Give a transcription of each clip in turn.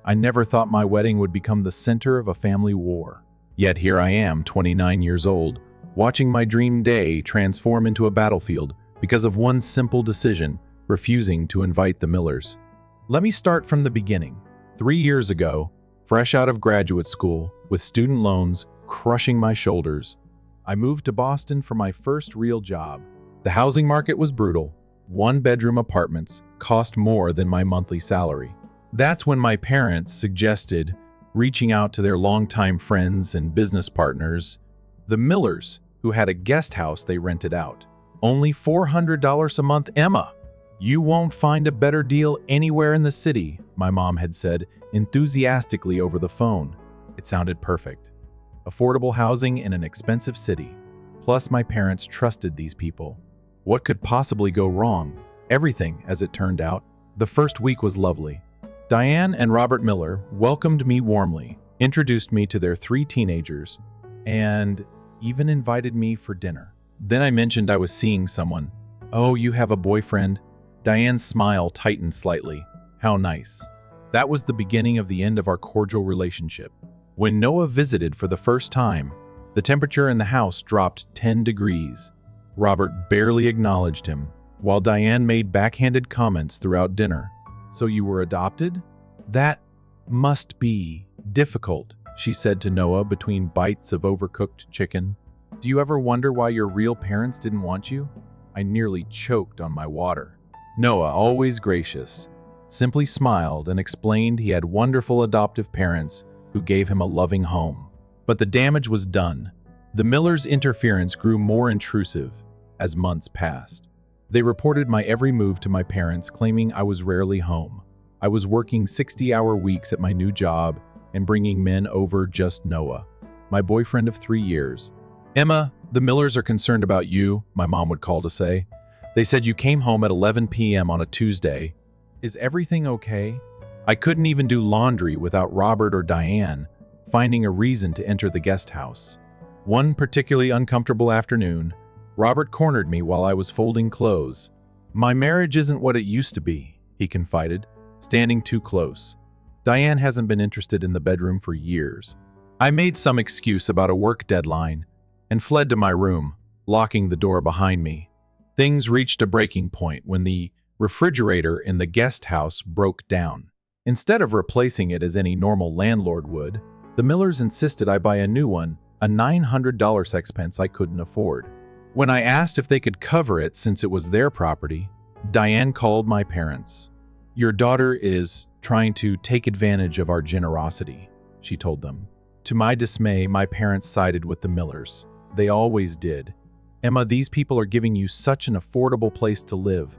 I never thought my wedding would become the center of a family war. Yet here I am, 29 years old, watching my dream day transform into a battlefield because of one simple decision, refusing to invite the Millers. Let me start from the beginning. 3 years ago, fresh out of graduate school, with student loans crushing my shoulders, I moved to Boston for my first real job. The housing market was brutal. One-bedroom apartments cost more than my monthly salary. That's when my parents suggested reaching out to their longtime friends and business partners, the Millers, who had a guest house they rented out. Only $400 a month, Emma. You won't find a better deal anywhere in the city, my mom had said enthusiastically over the phone. It sounded perfect. Affordable housing in an expensive city. Plus, my parents trusted these people. What could possibly go wrong? Everything, as it turned out. The first week was lovely. Diane and Robert Miller welcomed me warmly, introduced me to their 3 teenagers, and even invited me for dinner. Then I mentioned I was seeing someone. "Oh, you have a boyfriend?" Diane's smile tightened slightly. How nice. That was the beginning of the end of our cordial relationship. When Noah visited for the first time, the temperature in the house dropped 10 degrees. Robert barely acknowledged him, while Diane made backhanded comments throughout dinner. "So you were adopted? That must be difficult," she said to Noah between bites of overcooked chicken. "Do you ever wonder why your real parents didn't want you?" I nearly choked on my water. Noah, always gracious, simply smiled and explained he had wonderful adoptive parents who gave him a loving home. But the damage was done. The Millers' interference grew more intrusive as months passed. They reported my every move to my parents, claiming I was rarely home. I was working 60-hour weeks at my new job and bringing men over just Noah, my boyfriend of 3 years. "Emma, the Millers are concerned about you," my mom would call to say. "They said you came home at 11 p.m. on a Tuesday. Is everything okay?" I couldn't even do laundry without Robert or Diane finding a reason to enter the guest house. One particularly uncomfortable afternoon, Robert cornered me while I was folding clothes. "My marriage isn't what it used to be," he confided, standing too close. "Diane hasn't been interested in the bedroom for years." I made some excuse about a work deadline and fled to my room, locking the door behind me. Things reached a breaking point when the refrigerator in the guest house broke down. Instead of replacing it as any normal landlord would, the Millers insisted I buy a new one, a $900 expense I couldn't afford. When I asked if they could cover it since it was their property, Diane called my parents. "Your daughter is trying to take advantage of our generosity," she told them. To my dismay, my parents sided with the Millers. They always did. "Emma, these people are giving you such an affordable place to live.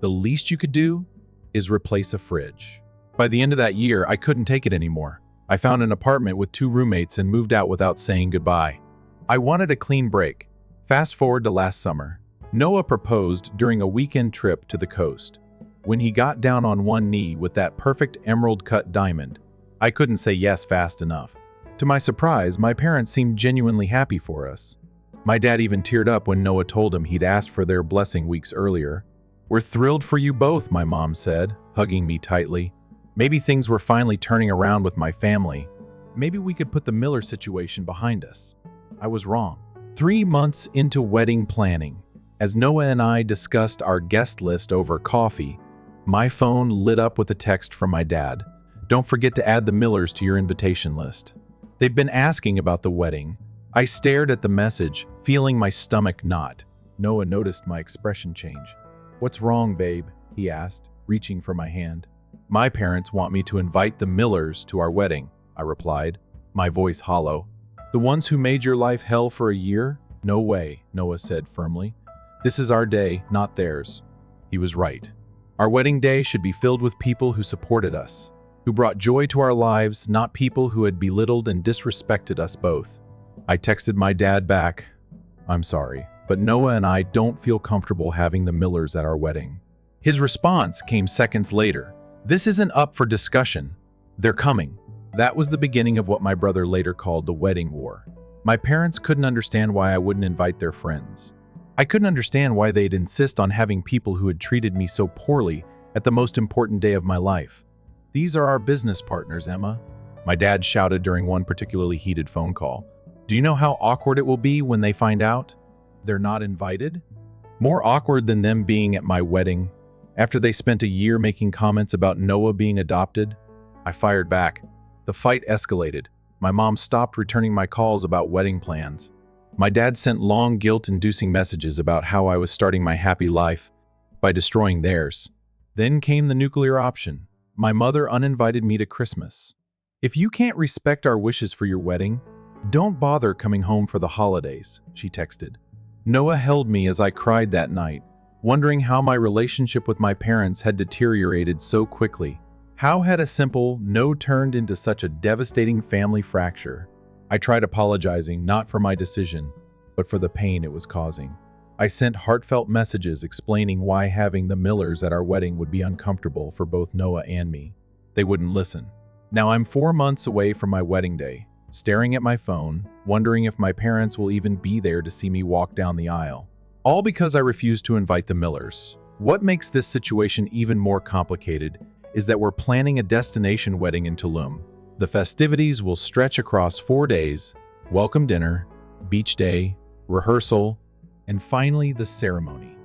The least you could do is replace a fridge." By the end of that year, I couldn't take it anymore. I found an apartment with 2 roommates and moved out without saying goodbye. I wanted a clean break. Fast forward to last summer. Noah proposed during a weekend trip to the coast. When he got down on one knee with that perfect emerald-cut diamond, I couldn't say yes fast enough. To my surprise, my parents seemed genuinely happy for us. My dad even teared up when Noah told him he'd asked for their blessing weeks earlier. "We're thrilled for you both," my mom said, hugging me tightly. Maybe things were finally turning around with my family. Maybe we could put the Miller situation behind us. I was wrong. 3 months into wedding planning, as Noah and I discussed our guest list over coffee, my phone lit up with a text from my dad. "Don't forget to add the Millers to your invitation list." They've been asking about the wedding. I stared at the message, feeling my stomach knot. Noah noticed my expression change. "What's wrong, babe?" he asked, reaching for my hand. "My parents want me to invite the Millers to our wedding," I replied, my voice hollow. "The ones who made your life hell for a year? No way," Noah said firmly. "This is our day, not theirs." He was right. Our wedding day should be filled with people who supported us, who brought joy to our lives, not people who had belittled and disrespected us both. I texted my dad back, "I'm sorry, but Noah and I don't feel comfortable having the Millers at our wedding." His response came seconds later. "This isn't up for discussion. They're coming." That was the beginning of what my brother later called the wedding war. My parents couldn't understand why I wouldn't invite their friends. I couldn't understand why they'd insist on having people who had treated me so poorly at the most important day of my life. These are our business partners, Emma. My dad shouted during one particularly heated phone call. Do you know how awkward it will be when they find out they're not invited? More awkward than them being at my wedding. After they spent a year making comments about Noah being adopted, I fired back. The fight escalated. My mom stopped returning my calls about wedding plans. My dad sent long, guilt-inducing messages about how I was starting my happy life by destroying theirs. Then came the nuclear option. My mother uninvited me to Christmas. If you can't respect our wishes for your wedding, don't bother coming home for the holidays, she texted. Noah held me as I cried that night, wondering how my relationship with my parents had deteriorated so quickly. How had a simple no turned into such a devastating family fracture? I tried apologizing, not for my decision, but for the pain it was causing. I sent heartfelt messages explaining why having the Millers at our wedding would be uncomfortable for both Noah and me. They wouldn't listen. Now I'm 4 months away from my wedding day, staring at my phone, wondering if my parents will even be there to see me walk down the aisle. All because I refused to invite the Millers. What makes this situation even more complicated is that we're planning a destination wedding in Tulum. The festivities will stretch across 4 days: welcome dinner, beach day, rehearsal, and finally the ceremony.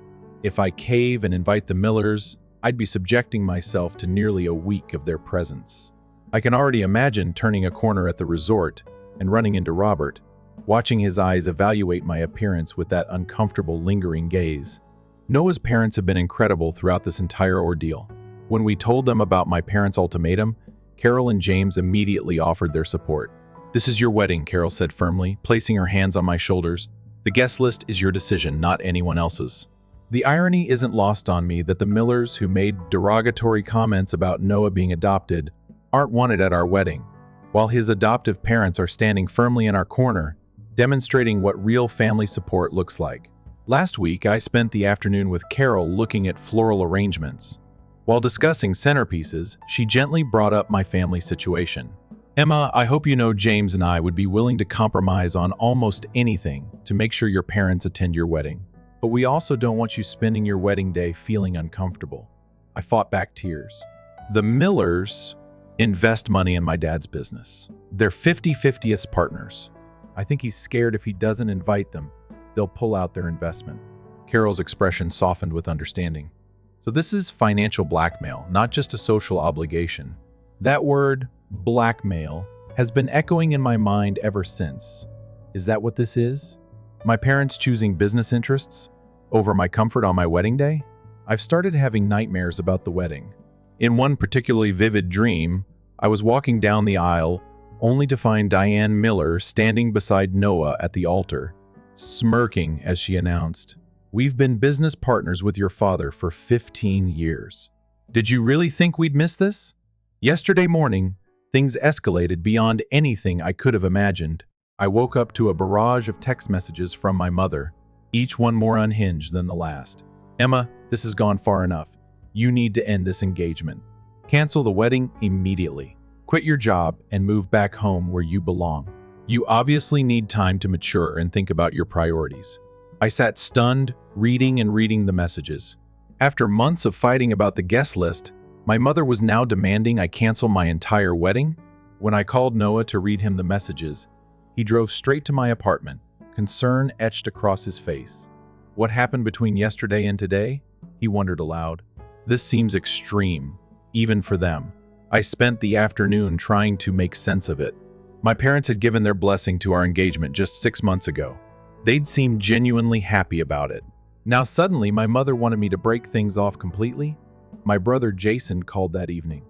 If I cave and invite the Millers, I'd be subjecting myself to nearly a week of their presence. I can already imagine turning a corner at the resort and running into Robert, watching his eyes evaluate my appearance with that uncomfortable, lingering gaze. Noah's parents have been incredible throughout this entire ordeal. When we told them about my parents' ultimatum, Carol and James immediately offered their support. "This is your wedding," Carol said firmly, placing her hands on my shoulders. "The guest list is your decision, not anyone else's." The irony isn't lost on me that the Millers, who made derogatory comments about Noah being adopted, aren't wanted at our wedding, while his adoptive parents are standing firmly in our corner, demonstrating what real family support looks like. Last week, I spent the afternoon with Carol looking at floral arrangements. While discussing centerpieces, she gently brought up my family situation. "Emma, I hope you know James and I would be willing to compromise on almost anything to make sure your parents attend your wedding. But we also don't want you spending your wedding day feeling uncomfortable." I fought back tears. The Millers invest money in my dad's business. They're 50-50th partners. I think he's scared if he doesn't invite them, they'll pull out their investment. Carol's expression softened with understanding. So this is financial blackmail, not just a social obligation. That word, blackmail, has been echoing in my mind ever since. Is that what this is? My parents choosing business interests over my comfort on my wedding day? I've started having nightmares about the wedding. In one particularly vivid dream, I was walking down the aisle only to find Diane Miller standing beside Noah at the altar, smirking as she announced, "We've been business partners with your father for 15 years. Did you really think we'd miss this?" Yesterday morning, things escalated beyond anything I could have imagined. I woke up to a barrage of text messages from my mother, each one more unhinged than the last. "Emma, this has gone far enough. You need to end this engagement. Cancel the wedding immediately. Quit your job and move back home where you belong. You obviously need time to mature and think about your priorities." I sat stunned, reading the messages. After months of fighting about the guest list, my mother was now demanding I cancel my entire wedding? When I called Noah to read him the messages, he drove straight to my apartment, concern etched across his face. What happened between yesterday and today? He wondered aloud. This seems extreme, even for them. I spent the afternoon trying to make sense of it. My parents had given their blessing to our engagement just 6 months ago. They'd seemed genuinely happy about it. Now suddenly my mother wanted me to break things off completely? My brother Jason called that evening.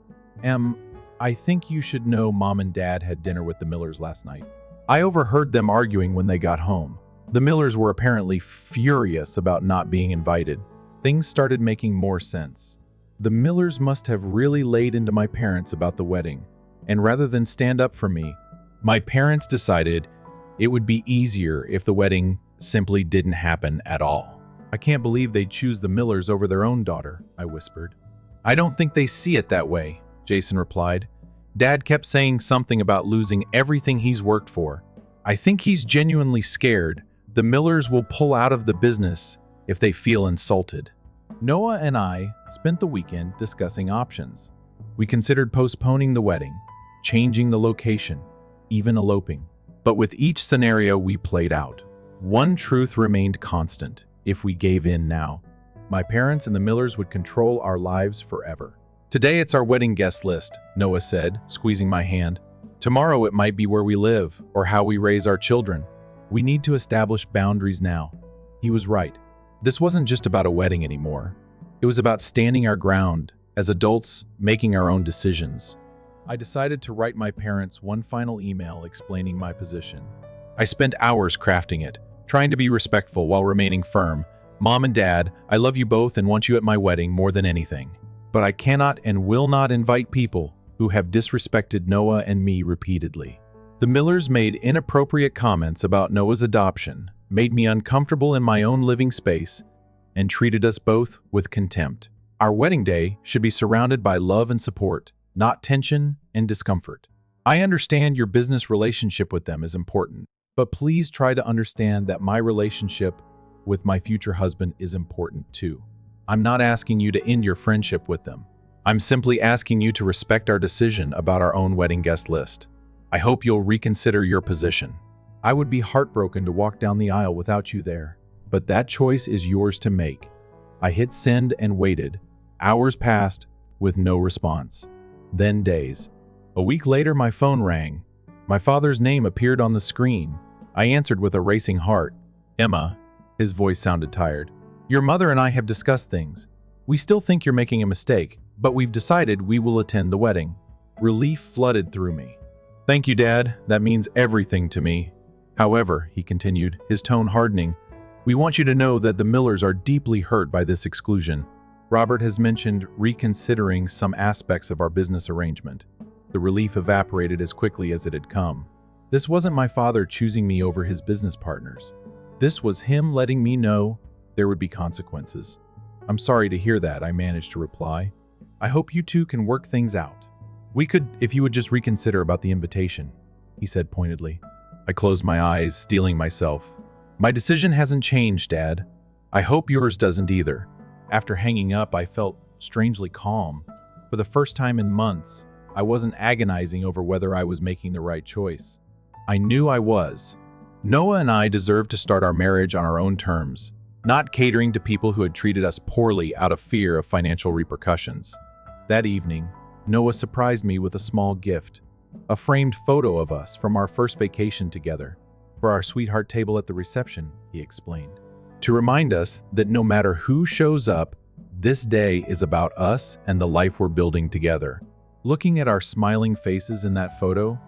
I think you should know Mom and Dad had dinner with the Millers last night." I overheard them arguing when they got home. The Millers were apparently furious about not being invited. Things started making more sense. The Millers must have really laid into my parents about the wedding, and rather than stand up for me, my parents decided it would be easier if the wedding simply didn't happen at all. "I can't believe they'd choose the Millers over their own daughter," I whispered. "I don't think they see it that way," Jason replied. "Dad kept saying something about losing everything he's worked for. I think he's genuinely scared the Millers will pull out of the business if they feel insulted." Noah and I spent the weekend discussing options. We considered postponing the wedding, changing the location, even eloping. But with each scenario we played out, one truth remained constant. If we gave in now, my parents and the Millers would control our lives forever. "Today it's our wedding guest list," Noah said, squeezing my hand. "Tomorrow it might be where we live or how we raise our children. We need to establish boundaries now." He was right. This wasn't just about a wedding anymore. It was about standing our ground, as adults making our own decisions. I decided to write my parents one final email explaining my position. I spent hours crafting it, trying to be respectful while remaining firm. "Mom and Dad, I love you both and want you at my wedding more than anything. But I cannot and will not invite people who have disrespected Noah and me repeatedly." The Millers made inappropriate comments about Noah's adoption, made me uncomfortable in my own living space, and treated us both with contempt. Our wedding day should be surrounded by love and support, not tension and discomfort. I understand your business relationship with them is important, but please try to understand that my relationship with my future husband is important too. I'm not asking you to end your friendship with them. I'm simply asking you to respect our decision about our own wedding guest list. I hope you'll reconsider your position. I would be heartbroken to walk down the aisle without you there, but that choice is yours to make. I hit send and waited. Hours passed with no response. Then days. A week later, my phone rang. My father's name appeared on the screen. I answered with a racing heart. "Emma," his voice sounded tired. "Your mother and I have discussed things. We still think you're making a mistake, but we've decided we will attend the wedding." Relief flooded through me. "Thank you, Dad. That means everything to me. However," he continued, his tone hardening, "we want you to know that the Millers are deeply hurt by this exclusion. Robert has mentioned reconsidering some aspects of our business arrangement." The relief evaporated as quickly as it had come. This wasn't my father choosing me over his business partners. This was him letting me know there would be consequences. "I'm sorry to hear that," I managed to reply. "I hope you two can work things out. We could, if you would just reconsider about the invitation," he said pointedly. I closed my eyes, steeling myself. "My decision hasn't changed, Dad. I hope yours doesn't either." After hanging up, I felt strangely calm. For the first time in months, I wasn't agonizing over whether I was making the right choice. I knew I was. Noah and I deserved to start our marriage on our own terms, not catering to people who had treated us poorly out of fear of financial repercussions. That evening, Noah surprised me with a small gift, a framed photo of us from our first vacation together. "For our sweetheart table at the reception," he explained. To remind us that no matter who shows up, this day is about us and the life we're building together. Looking at our smiling faces in that photo,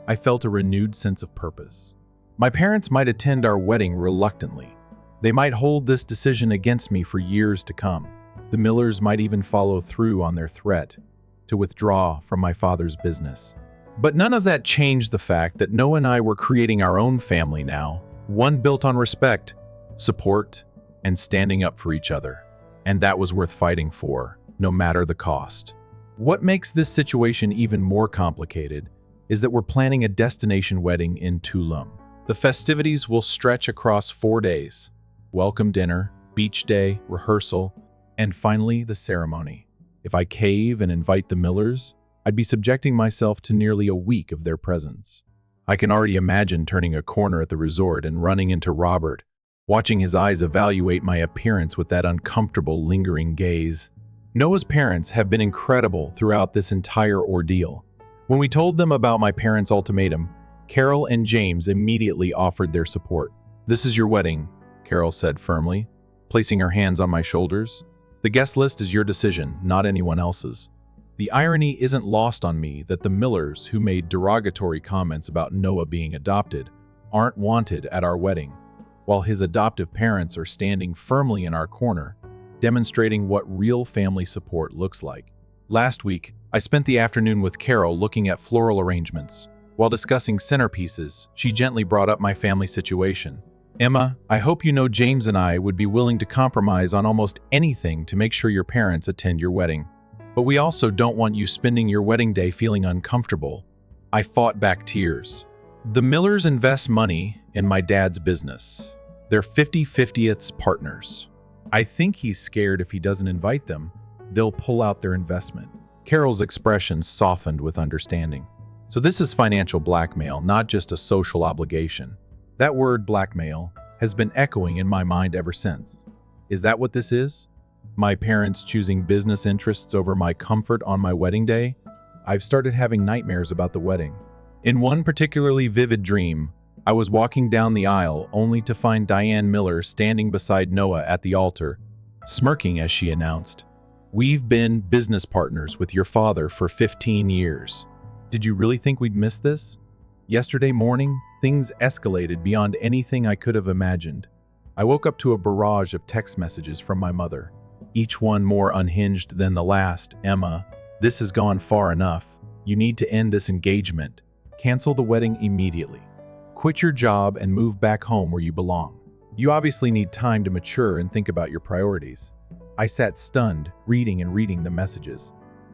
I felt a renewed sense of purpose. My parents might attend our wedding reluctantly. They might hold this decision against me for years to come. The Millers might even follow through on their threat to withdraw from my father's business. But none of that changed the fact that Noah and I were creating our own family now, one built on respect, support, and standing up for each other. And that was worth fighting for, no matter the cost. What makes this situation even more complicated is that we're planning a destination wedding in Tulum. The festivities will stretch across 4 days: welcome dinner, beach day, rehearsal, and finally the ceremony. If I cave and invite the Millers, I'd be subjecting myself to nearly a week of their presence. I can already imagine turning a corner at the resort and running into Robert, watching his eyes evaluate my appearance with that uncomfortable, lingering gaze. Noah's parents have been incredible throughout this entire ordeal. When we told them about my parents' ultimatum, Carol and James immediately offered their support. "This is your wedding," Carol said firmly, placing her hands on my shoulders. "The guest list is your decision, not anyone else's." The irony isn't lost on me that the Millers, who made derogatory comments about Noah being adopted, aren't wanted at our wedding, while his adoptive parents are standing firmly in our corner, demonstrating what real family support looks like. Last week, I spent the afternoon with Carol looking at floral arrangements. While discussing centerpieces, she gently brought up my family situation. "Emma, I hope you know James and I would be willing to compromise on almost anything to make sure your parents attend your wedding. But we also don't want you spending your wedding day feeling uncomfortable." I fought back tears. The Millers invest money in my dad's business. They're 50/50ths partners. I think he's scared if he doesn't invite them, they'll pull out their investment. Carol's expression softened with understanding. So this is financial blackmail, not just a social obligation. That word, blackmail, has been echoing in my mind ever since. Is that what this is? My parents choosing business interests over my comfort on my wedding day? I've started having nightmares about the wedding. In one particularly vivid dream, I was walking down the aisle only to find Diane Miller standing beside Noah at the altar, smirking as she announced, "We've been business partners with your father for 15 years. Did you really think we'd miss this?" Yesterday morning, things escalated beyond anything I could have imagined. I woke up to a barrage of text messages from my mother, each one more unhinged than the last. "Emma, this has gone far enough. You need to end this engagement. Cancel the wedding immediately. Quit your job and move back home where you belong. You obviously need time to mature and think about your priorities." I sat stunned, reading the messages.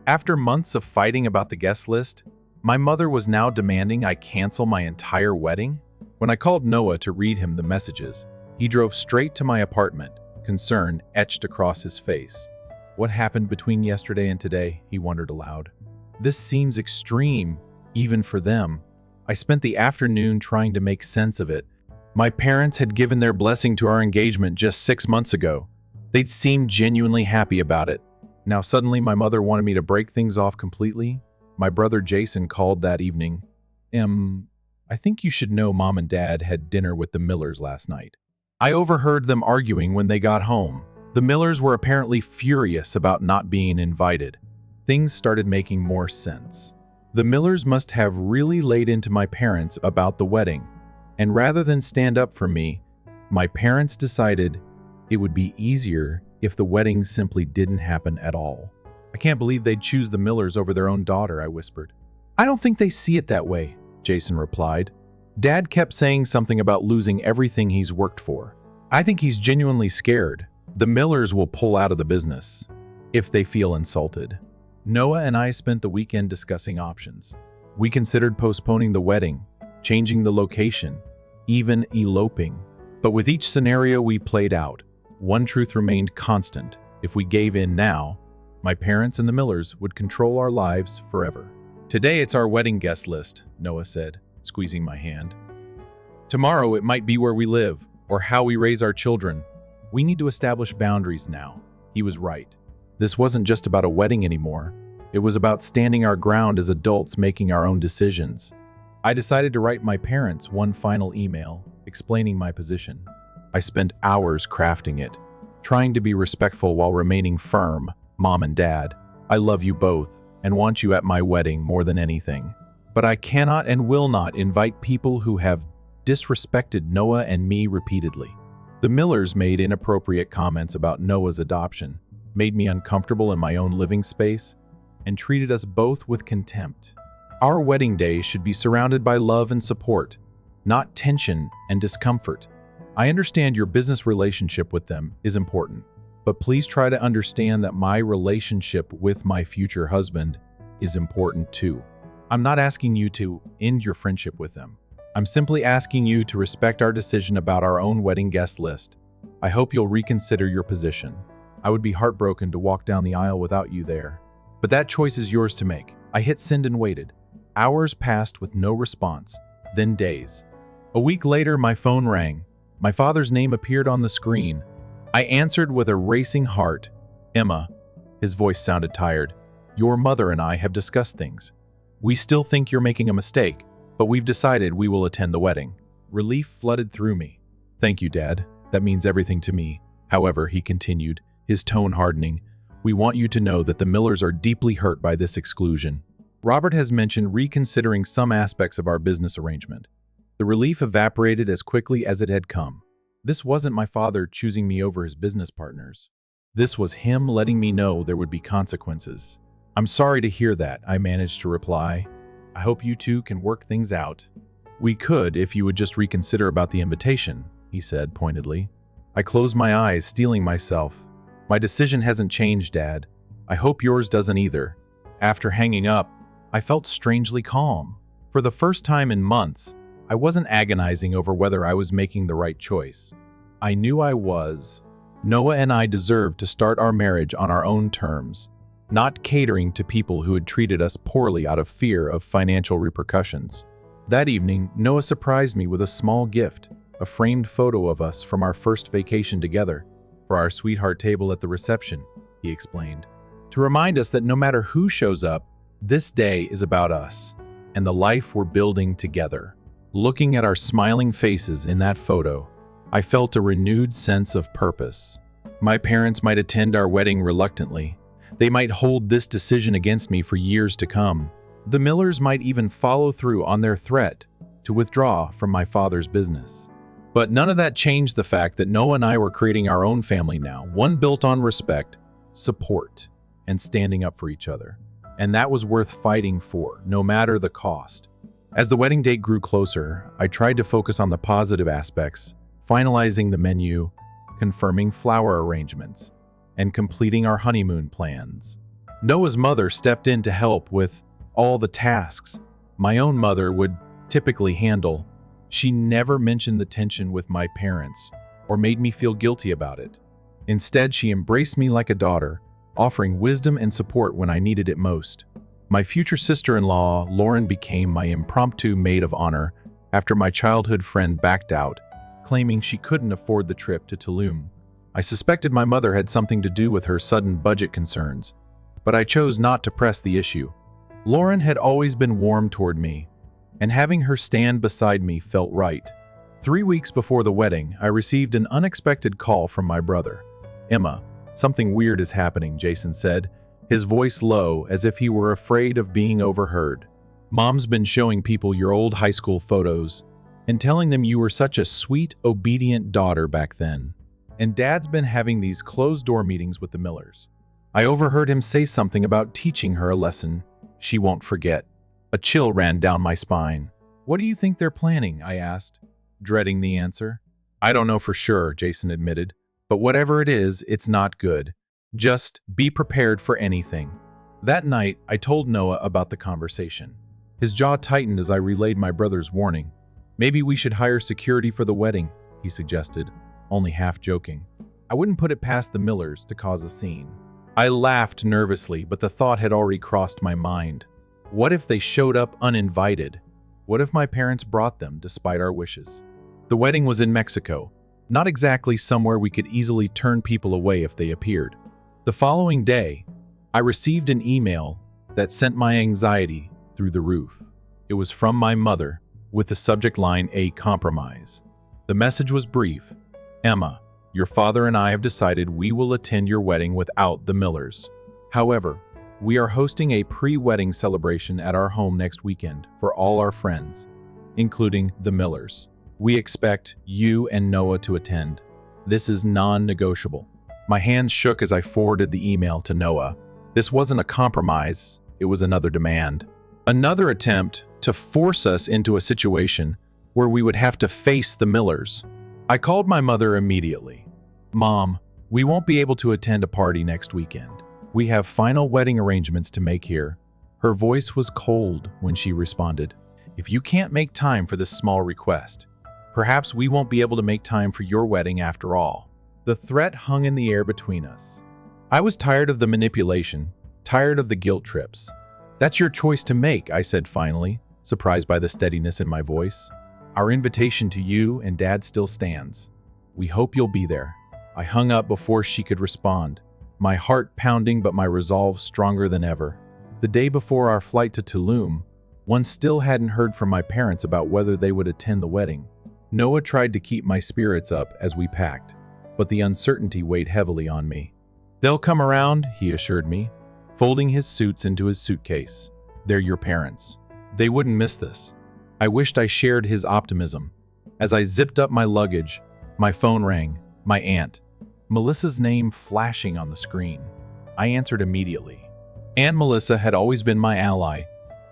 After months of fighting about the guest list, my mother was now demanding I cancel my entire wedding? When I called Noah to read him the messages, he drove straight to my apartment, concern etched across his face. What happened between yesterday and today, he wondered aloud. This seems extreme, even for them. I spent the afternoon trying to make sense of it. My parents had given their blessing to our engagement just 6 months ago. They'd seemed genuinely happy about it. Now suddenly my mother wanted me to break things off completely? My brother Jason called that evening. I think you should know Mom and Dad had dinner with the Millers last night. I overheard them arguing when they got home. The Millers were apparently furious about not being invited. Things started making more sense. The Millers must have really laid into my parents about the wedding, and rather than stand up for me, my parents decided it would be easier if the wedding simply didn't happen at all. "I can't believe they'd choose the Millers over their own daughter," I whispered. "I don't think they see it that way," Jason replied. "Dad kept saying something about losing everything he's worked for. I think he's genuinely scared. The Millers will pull out of the business if they feel insulted." Noah and I spent the weekend discussing options. We considered postponing the wedding, changing the location, even eloping. But with each scenario we played out, one truth remained constant. If we gave in now, my parents and the Millers would control our lives forever. "Today it's our wedding guest list," Noah said, squeezing my hand. "Tomorrow it might be where we live, or how we raise our children. We need to establish boundaries now." He was right. This wasn't just about a wedding anymore. It was about standing our ground as adults making our own decisions. I decided to write my parents one final email, explaining my position. I spent hours crafting it, trying to be respectful while remaining firm. "Mom and Dad, I love you both and want you at my wedding more than anything. But I cannot and will not invite people who have disrespected Noah and me repeatedly." The Millers made inappropriate comments about Noah's adoption, made me uncomfortable in my own living space, and treated us both with contempt. Our wedding day should be surrounded by love and support, not tension and discomfort. I understand your business relationship with them is important, but please try to understand that my relationship with my future husband is important too. I'm not asking you to end your friendship with them. I'm simply asking you to respect our decision about our own wedding guest list. I hope you'll reconsider your position. I would be heartbroken to walk down the aisle without you there. But that choice is yours to make. I hit send and waited. Hours passed with no response, then days. A week later, my phone rang. My father's name appeared on the screen. I answered with a racing heart. "Emma," his voice sounded tired, "your mother and I have discussed things. We still think you're making a mistake, but we've decided we will attend the wedding." Relief flooded through me. "Thank you, Dad. That means everything to me. However," he continued, his tone hardening, "we want you to know that the Millers are deeply hurt by this exclusion. Robert has mentioned reconsidering some aspects of our business arrangement." The relief evaporated as quickly as it had come. This wasn't my father choosing me over his business partners. This was him letting me know there would be consequences. "I'm sorry to hear that," I managed to reply. "I hope you two can work things out." "We could if you would just reconsider about the invitation," he said pointedly. I closed my eyes, steeling myself. "My decision hasn't changed, Dad. I hope yours doesn't either." After hanging up, I felt strangely calm. For the first time in months, I wasn't agonizing over whether I was making the right choice. I knew I was. Noah and I deserved to start our marriage on our own terms. not catering to people who had treated us poorly out of fear of financial repercussions. That evening, Noah surprised me with a small gift, a framed photo of us from our first vacation together, for our sweetheart table at the reception, he explained. To remind us that no matter who shows up, this day is about us and the life we're building together. Looking at our smiling faces in that photo, I felt a renewed sense of purpose. My parents might attend our wedding reluctantly. They might hold this decision against me for years to come. The Millers might even follow through on their threat to withdraw from my father's business. But none of that changed the fact that Noah and I were creating our own family now, one built on respect, support, and standing up for each other. And that was worth fighting for, no matter the cost. As the wedding date grew closer, I tried to focus on the positive aspects, finalizing the menu, confirming flower arrangements, and completing our honeymoon plans. Noah's mother stepped in to help with all the tasks my own mother would typically handle. She never mentioned the tension with my parents or made me feel guilty about it. Instead, she embraced me like a daughter, offering wisdom and support when I needed it most. My future sister-in-law, Lauren, became my impromptu maid of honor after my childhood friend backed out, claiming she couldn't afford the trip to Tulum. I suspected my mother had something to do with her sudden budget concerns, but I chose not to press the issue. Lauren had always been warm toward me, and having her stand beside me felt right. 3 weeks before the wedding, I received an unexpected call from my brother. "Emma, something weird is happening," Jason said, his voice low as if he were afraid of being overheard. "Mom's been showing people your old high school photos and telling them you were such a sweet, obedient daughter back then. And Dad's been having these closed-door meetings with the Millers. I overheard him say something about teaching her a lesson she won't forget." A chill ran down my spine. "What do you think they're planning?" I asked, dreading the answer. "I don't know for sure," Jason admitted, "but whatever it is, it's not good. Just be prepared for anything." That night, I told Noah about the conversation. His jaw tightened as I relayed my brother's warning. "Maybe we should hire security for the wedding," he suggested, only half joking. I wouldn't put it past the Millers to cause a scene. I laughed nervously, but the thought had already crossed my mind. What if they showed up uninvited? What if my parents brought them despite our wishes? The wedding was in Mexico, not exactly somewhere we could easily turn people away if they appeared. The following day, I received an email that sent my anxiety through the roof. It was from my mother, with the subject line, "A compromise." The message was brief. "Emma, your father and I have decided we will attend your wedding without the Millers. However, we are hosting a pre-wedding celebration at our home next weekend for all our friends, including the Millers. We expect you and Noah to attend. This is non-negotiable." My hands shook as I forwarded the email to Noah. This wasn't a compromise, it was another demand. Another attempt to force us into a situation where we would have to face the Millers. I called my mother immediately. "Mom, we won't be able to attend a party next weekend. We have final wedding arrangements to make here." Her voice was cold when she responded. "If you can't make time for this small request, perhaps we won't be able to make time for your wedding after all." The threat hung in the air between us. I was tired of the manipulation, tired of the guilt trips. "That's your choice to make," I said finally, surprised by the steadiness in my voice. "Our invitation to you and Dad still stands. We hope you'll be there." I hung up before she could respond, my heart pounding but my resolve stronger than ever. The day before our flight to Tulum, one still hadn't heard from my parents about whether they would attend the wedding. Noah tried to keep my spirits up as we packed, but the uncertainty weighed heavily on me. "They'll come around," he assured me, folding his suits into his suitcase. "They're your parents. They wouldn't miss this." I wished I shared his optimism. As I zipped up my luggage, my phone rang. My aunt, Melissa's name flashing on the screen. I answered immediately. Aunt Melissa had always been my ally,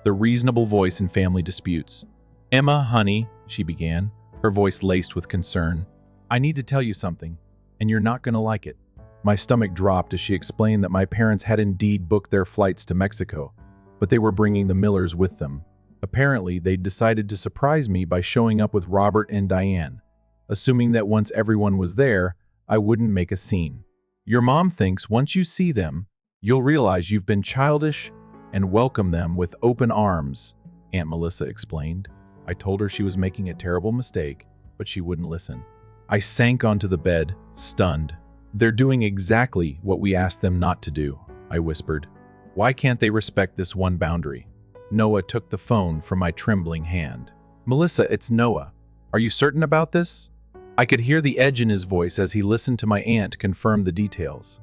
the reasonable voice in family disputes. "Emma, honey," she began, her voice laced with concern. "I need to tell you something, and you're not going to like it." My stomach dropped as she explained that my parents had indeed booked their flights to Mexico, but they were bringing the Millers with them. Apparently, they'd decided to surprise me by showing up with Robert and Diane, assuming that once everyone was there, I wouldn't make a scene. "Your mom thinks once you see them, You'll realize you've been childish and welcome them with open arms," Aunt Melissa explained. I told her she was making a terrible mistake, but she wouldn't listen. I sank onto the bed, stunned. "They're doing exactly what we asked them not to do," I whispered. "Why can't they respect this one boundary?" Noah took the phone from my trembling hand. "Melissa, it's Noah. Are you certain about this?" I could hear the edge in his voice as he listened to my aunt confirm the details.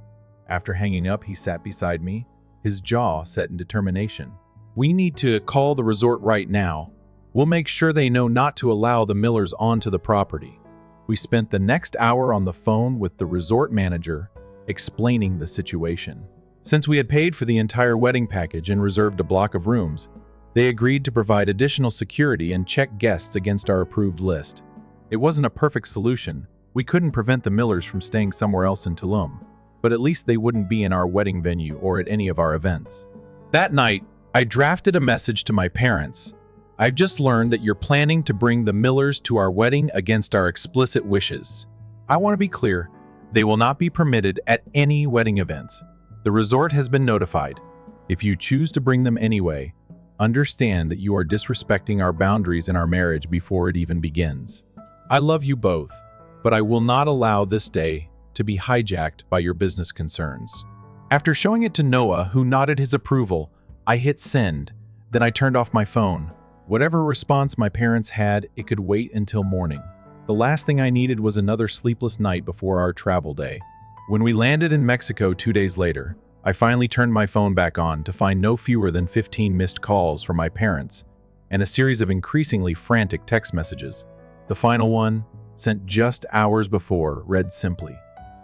After hanging up, he sat beside me, his jaw set in determination. "We need to call the resort right now. We'll make sure they know not to allow the Millers onto the property." We spent the next hour on the phone with the resort manager, explaining the situation. Since we had paid for the entire wedding package and reserved a block of rooms, they agreed to provide additional security and check guests against our approved list. It wasn't a perfect solution. We couldn't prevent the Millers from staying somewhere else in Tulum, but at least they wouldn't be in our wedding venue or at any of our events. That night, I drafted a message to my parents. "I've just learned that you're planning to bring the Millers to our wedding against our explicit wishes. I want to be clear, they will not be permitted at any wedding events. The resort has been notified. If you choose to bring them anyway, understand that you are disrespecting our boundaries in our marriage before it even begins. I love you both, but I will not allow this day to be hijacked by your business concerns." After showing it to Noah, who nodded his approval, I hit send. Then I turned off my phone. Whatever response my parents had, it could wait until morning. The last thing I needed was another sleepless night before our travel day. When we landed in Mexico 2 days later, I finally turned my phone back on to find no fewer than 15 missed calls from my parents and a series of increasingly frantic text messages. The final one, sent just hours before, read simply,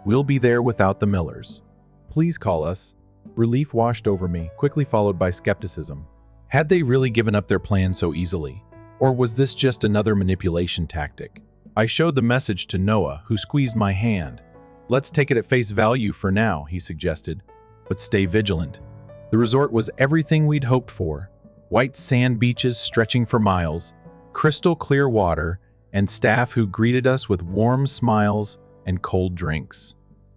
"We'll be there without the Millers. Please call us." Relief washed over me, quickly followed by skepticism. Had they really given up their plan so easily? Or was this just another manipulation tactic? I showed the message to Noah, who squeezed my hand. "Let's take it at face value for now," he suggested, "but stay vigilant." The resort was everything we'd hoped for. White sand beaches stretching for miles, crystal clear water, and staff who greeted us with warm smiles and cold drinks.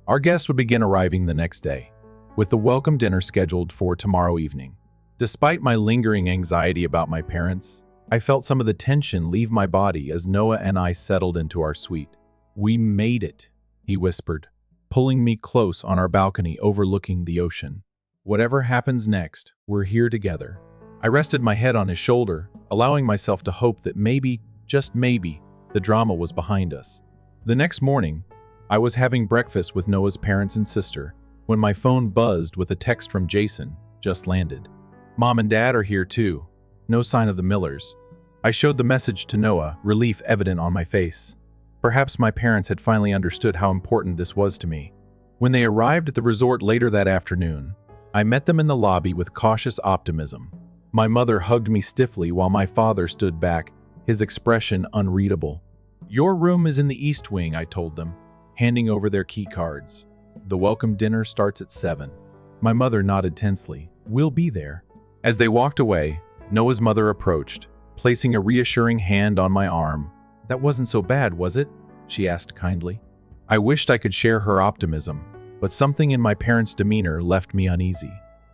Our guests would begin arriving the next day, with the welcome dinner scheduled for tomorrow evening. Despite my lingering anxiety about my parents, I felt some of the tension leave my body as Noah and I settled into our suite. "We made it," he whispered, pulling me close on our balcony overlooking the ocean. "Whatever happens next, we're here together." I rested my head on his shoulder, allowing myself to hope that maybe, just maybe, the drama was behind us. The next morning, I was having breakfast with Noah's parents and sister when my phone buzzed with a text from Jason, just landed. "Mom and Dad are here too. No sign of the Millers." I showed the message to Noah, relief evident on my face. Perhaps my parents had finally understood how important this was to me. When they arrived at the resort later that afternoon, I met them in the lobby with cautious optimism. My mother hugged me stiffly while my father stood back, his expression unreadable. "Your room is in the East Wing," I told them, handing over their key cards. "The welcome dinner starts at 7. My mother nodded tensely. "We'll be there." As they walked away, Noah's mother approached, placing a reassuring hand on my arm. "That wasn't so bad, was it?" she asked kindly. I wished I could share her optimism, but something in my parents' demeanor left me uneasy.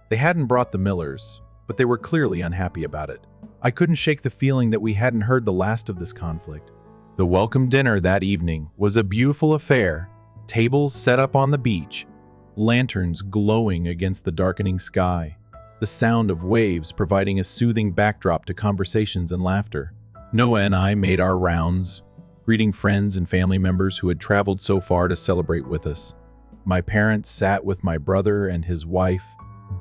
They hadn't brought the Millers, but they were clearly unhappy about it. I couldn't shake the feeling that we hadn't heard the last of this conflict. The welcome dinner that evening was a beautiful affair, tables set up on the beach, lanterns glowing against the darkening sky, the sound of waves providing a soothing backdrop to conversations and laughter. Noah and I made our rounds, greeting friends and family members who had traveled so far to celebrate with us. My parents sat with my brother and his wife,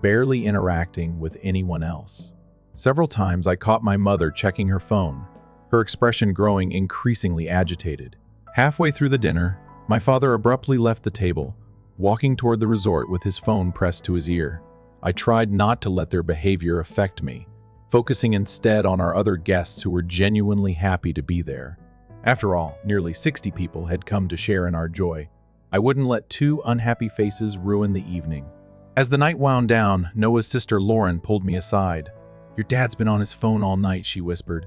barely interacting with anyone else. Several times I caught my mother checking her phone, her expression growing increasingly agitated. Halfway through the dinner, my father abruptly left the table, walking toward the resort with his phone pressed to his ear. I tried not to let their behavior affect me, focusing instead on our other guests who were genuinely happy to be there. After all, nearly 60 people had come to share in our joy. I wouldn't let 2 unhappy faces ruin the evening. As the night wound down, Noah's sister Lauren pulled me aside. "Your dad's been on his phone all night," she whispered,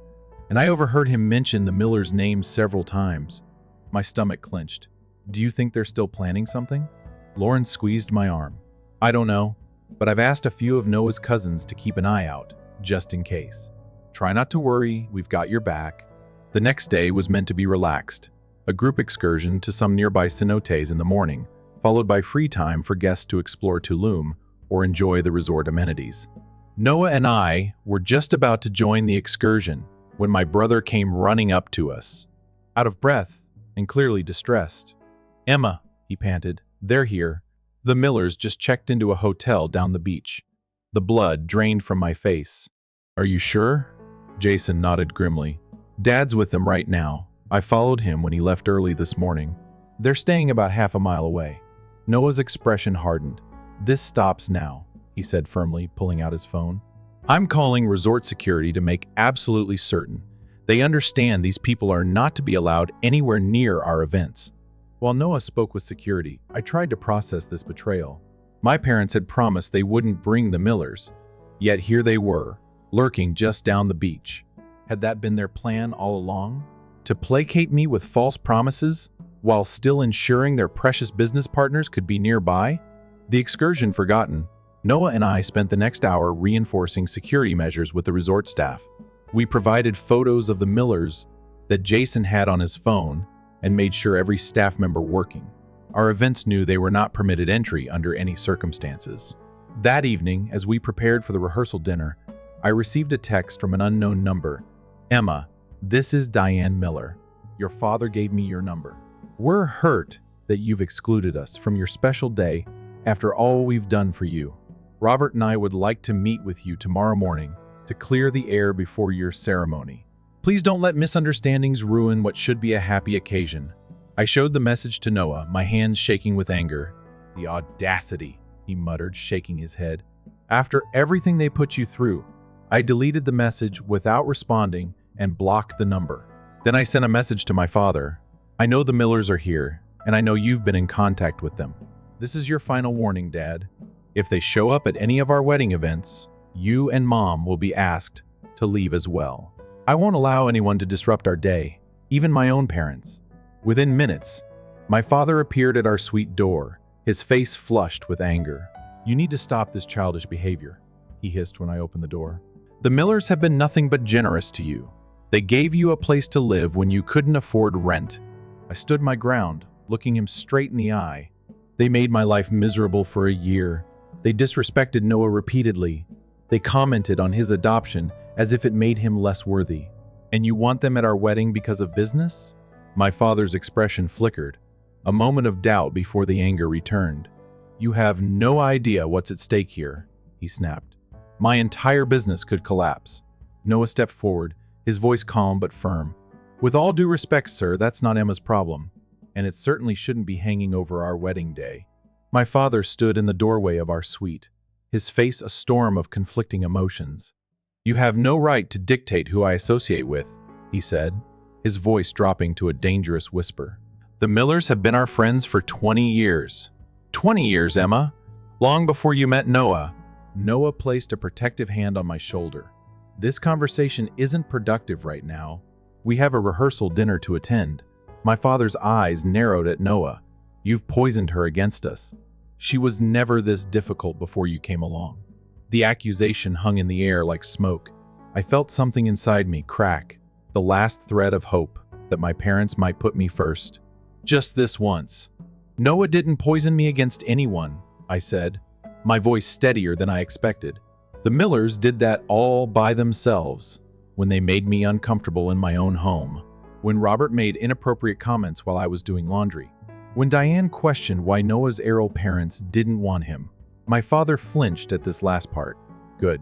and I overheard him mention the Millers' names several times. My stomach clenched. "Do you think they're still planning something?" Lauren squeezed my arm. "I don't know. but I've asked a few of Noah's cousins to keep an eye out, just in case. Try not to worry, we've got your back. The next day was meant to be relaxed, a group excursion to some nearby cenotes in the morning, followed by free time for guests to explore Tulum or enjoy the resort amenities. Noah and I were just about to join the excursion when my brother came running up to us, out of breath and clearly distressed. "Emma," he panted, "they're here. The Millers just checked into a hotel down the beach." The blood drained from my face. "Are you sure?" Jason nodded grimly. "Dad's with them right now. I followed him when he left early this morning. They're staying about half a mile away." Noah's expression hardened. "This stops now," he said firmly, pulling out his phone. "I'm calling resort security to make absolutely certain they understand these people are not to be allowed anywhere near our events." While Noah spoke with security, I tried to process this betrayal. My parents had promised they wouldn't bring the Millers, yet here they were, lurking just down the beach. Had that been their plan all along? To placate me with false promises, while still ensuring their precious business partners could be nearby? The excursion forgotten, Noah and I spent the next hour reinforcing security measures with the resort staff. We provided photos of the Millers that Jason had on his phone and made sure every staff member working. Our events knew they were not permitted entry under any circumstances. That evening, as we prepared for the rehearsal dinner, I received a text from an unknown number. "Emma, this is Diane Miller. Your father gave me your number. We're hurt that you've excluded us from your special day after all we've done for you. Robert and I would like to meet with you tomorrow morning to clear the air before your ceremony. Please don't let misunderstandings ruin what should be a happy occasion." I showed the message to Noah, my hands shaking with anger. "The audacity," he muttered, shaking his head. "After everything they put you through." I deleted the message without responding and blocked the number. Then I sent a message to my father. "I know the Millers are here, and I know you've been in contact with them. This is your final warning, Dad. If they show up at any of our wedding events, you and Mom will be asked to leave as well. I won't allow anyone to disrupt our day, even my own parents." Within minutes, my father appeared at our suite door, his face flushed with anger. "You need to stop this childish behavior," he hissed when I opened the door. "The Millers have been nothing but generous to you. They gave you a place to live when you couldn't afford rent." I stood my ground, looking him straight in the eye. "They made my life miserable for a year. They disrespected Noah repeatedly. They commented on his adoption as if it made him less worthy. And you want them at our wedding because of business?" My father's expression flickered, a moment of doubt before the anger returned. "You have no idea what's at stake here," he snapped. "My entire business could collapse." Noah stepped forward, his voice calm but firm. "With all due respect, sir, that's not Emma's problem, and it certainly shouldn't be hanging over our wedding day." My father stood in the doorway of our suite, his face a storm of conflicting emotions. "You have no right to dictate who I associate with," he said, his voice dropping to a dangerous whisper. "The Millers have been our friends for 20 years. 20 years, Emma. Long before you met Noah." Noah placed a protective hand on my shoulder. "This conversation isn't productive right now. We have a rehearsal dinner to attend." My father's eyes narrowed at Noah. "You've poisoned her against us. She was never this difficult before you came along." The accusation hung in the air like smoke. I felt something inside me crack, the last thread of hope that my parents might put me first. "Just this once." "Noah didn't poison me against anyone," I said, my voice steadier than I expected. "The Millers did that all by themselves when they made me uncomfortable in my own home, when Robert made inappropriate comments while I was doing laundry, when Diane questioned why Noah's Errol parents didn't want him." My father flinched at this last part. Good.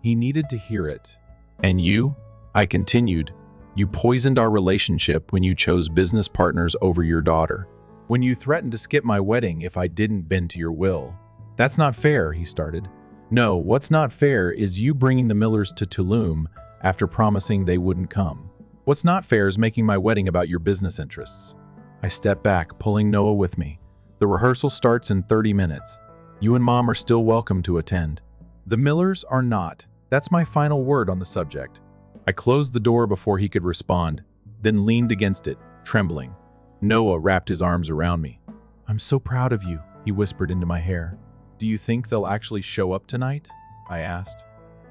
He needed to hear it. "And you?" I continued. "You poisoned our relationship when you chose business partners over your daughter. When you threatened to skip my wedding if I didn't bend to your will." "That's not fair," he started. "No, what's not fair is you bringing the Millers to Tulum after promising they wouldn't come. What's not fair is making my wedding about your business interests." I stepped back, pulling Noah with me. "The rehearsal starts in 30 minutes. You and Mom are still welcome to attend. The Millers are not. That's my final word on the subject." I closed the door before he could respond, then leaned against it, trembling. Noah wrapped his arms around me. "I'm so proud of you," he whispered into my hair. Do you think they'll actually show up tonight? I asked.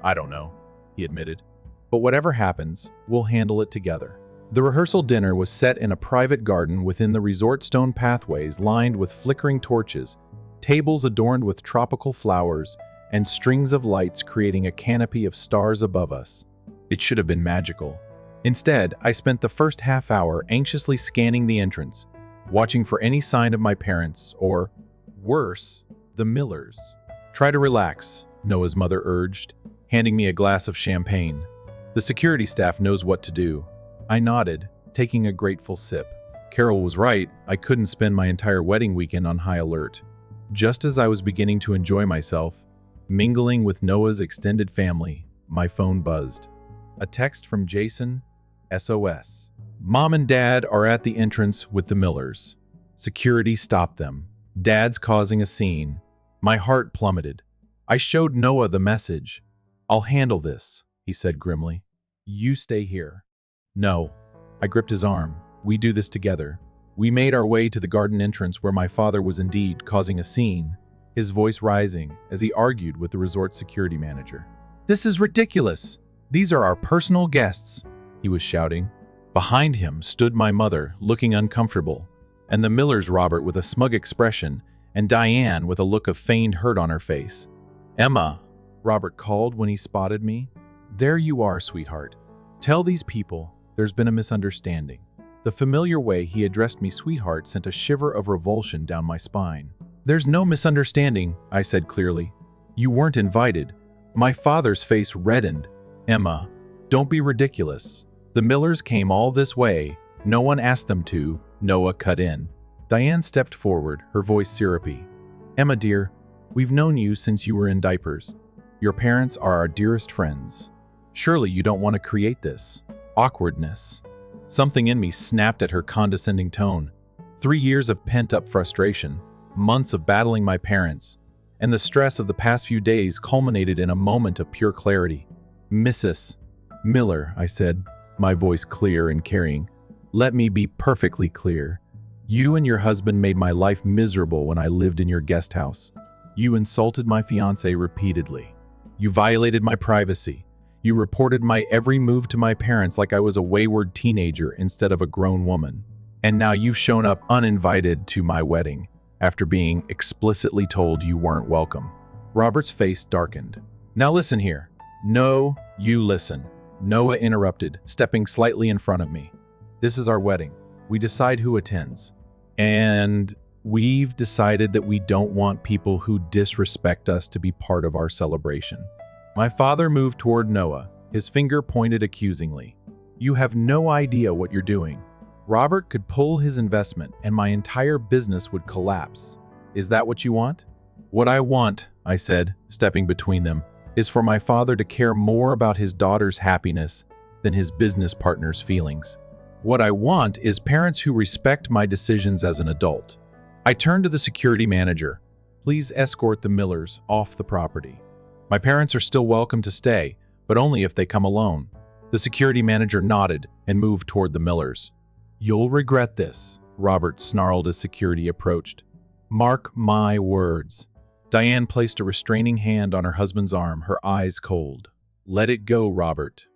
I don't know, he admitted. But whatever happens, we'll handle it together. The rehearsal dinner was set in a private garden within the resort stone pathways lined with flickering torches, tables adorned with tropical flowers, and strings of lights creating a canopy of stars above us. It should have been magical. Instead, I spent the first half hour anxiously scanning the entrance, watching for any sign of my parents, or, worse, the Millers. Try to relax, Noah's mother urged, handing me a glass of champagne. The security staff knows what to do. I nodded, taking a grateful sip. Carol was right, I couldn't spend my entire wedding weekend on high alert. Just as I was beginning to enjoy myself, mingling with Noah's extended family, my phone buzzed. A text from Jason, SOS. Mom and Dad are at the entrance with the Millers. Security stopped them. Dad's causing a scene. My heart plummeted. I showed Noah the message. I'll handle this, he said grimly. You stay here. No. I gripped his arm. We do this together. We made our way to the garden entrance where my father was indeed causing a scene, his voice rising as he argued with the resort security manager. This is ridiculous. These are our personal guests, he was shouting. Behind him stood my mother, looking uncomfortable, and the Millers, Robert with a smug expression, and Diane with a look of feigned hurt on her face. Emma, Robert called when he spotted me. There you are, sweetheart. Tell these people there's been a misunderstanding. The familiar way he addressed me sweetheart sent a shiver of revulsion down my spine. There's no misunderstanding, I said clearly. You weren't invited. My father's face reddened. Emma, don't be ridiculous. The Millers came all this way. No one asked them to. Noah cut in. Diane stepped forward, her voice syrupy. Emma dear, we've known you since you were in diapers. Your parents are our dearest friends. Surely you don't want to create this awkwardness. Something in me snapped at her condescending tone. 3 years of pent-up frustration, months of battling my parents, and the stress of the past few days culminated in a moment of pure clarity. Mrs. Miller, I said, my voice clear and carrying. Let me be perfectly clear. You and your husband made my life miserable when I lived in your guest house. You insulted my fiancé repeatedly. You violated my privacy. You reported my every move to my parents like I was a wayward teenager instead of a grown woman. And now you've shown up uninvited to my wedding, after being explicitly told you weren't welcome. Robert's face darkened. Now listen here. No, you listen. Noah interrupted, stepping slightly in front of me. This is our wedding. We decide who attends. And we've decided that we don't want people who disrespect us to be part of our celebration. My father moved toward Noah, his finger pointed accusingly. You have no idea what you're doing. Robert could pull his investment and my entire business would collapse. Is that what you want? What I want, I said, stepping between them, is for my father to care more about his daughter's happiness than his business partner's feelings. What I want is parents who respect my decisions as an adult. I turned to the security manager. Please escort the Millers off the property. My parents are still welcome to stay, but only if they come alone. The security manager nodded and moved toward the Millers. You'll regret this, Robert snarled as security approached. Mark my words. Diane placed a restraining hand on her husband's arm, her eyes cold. Let it go, Robert.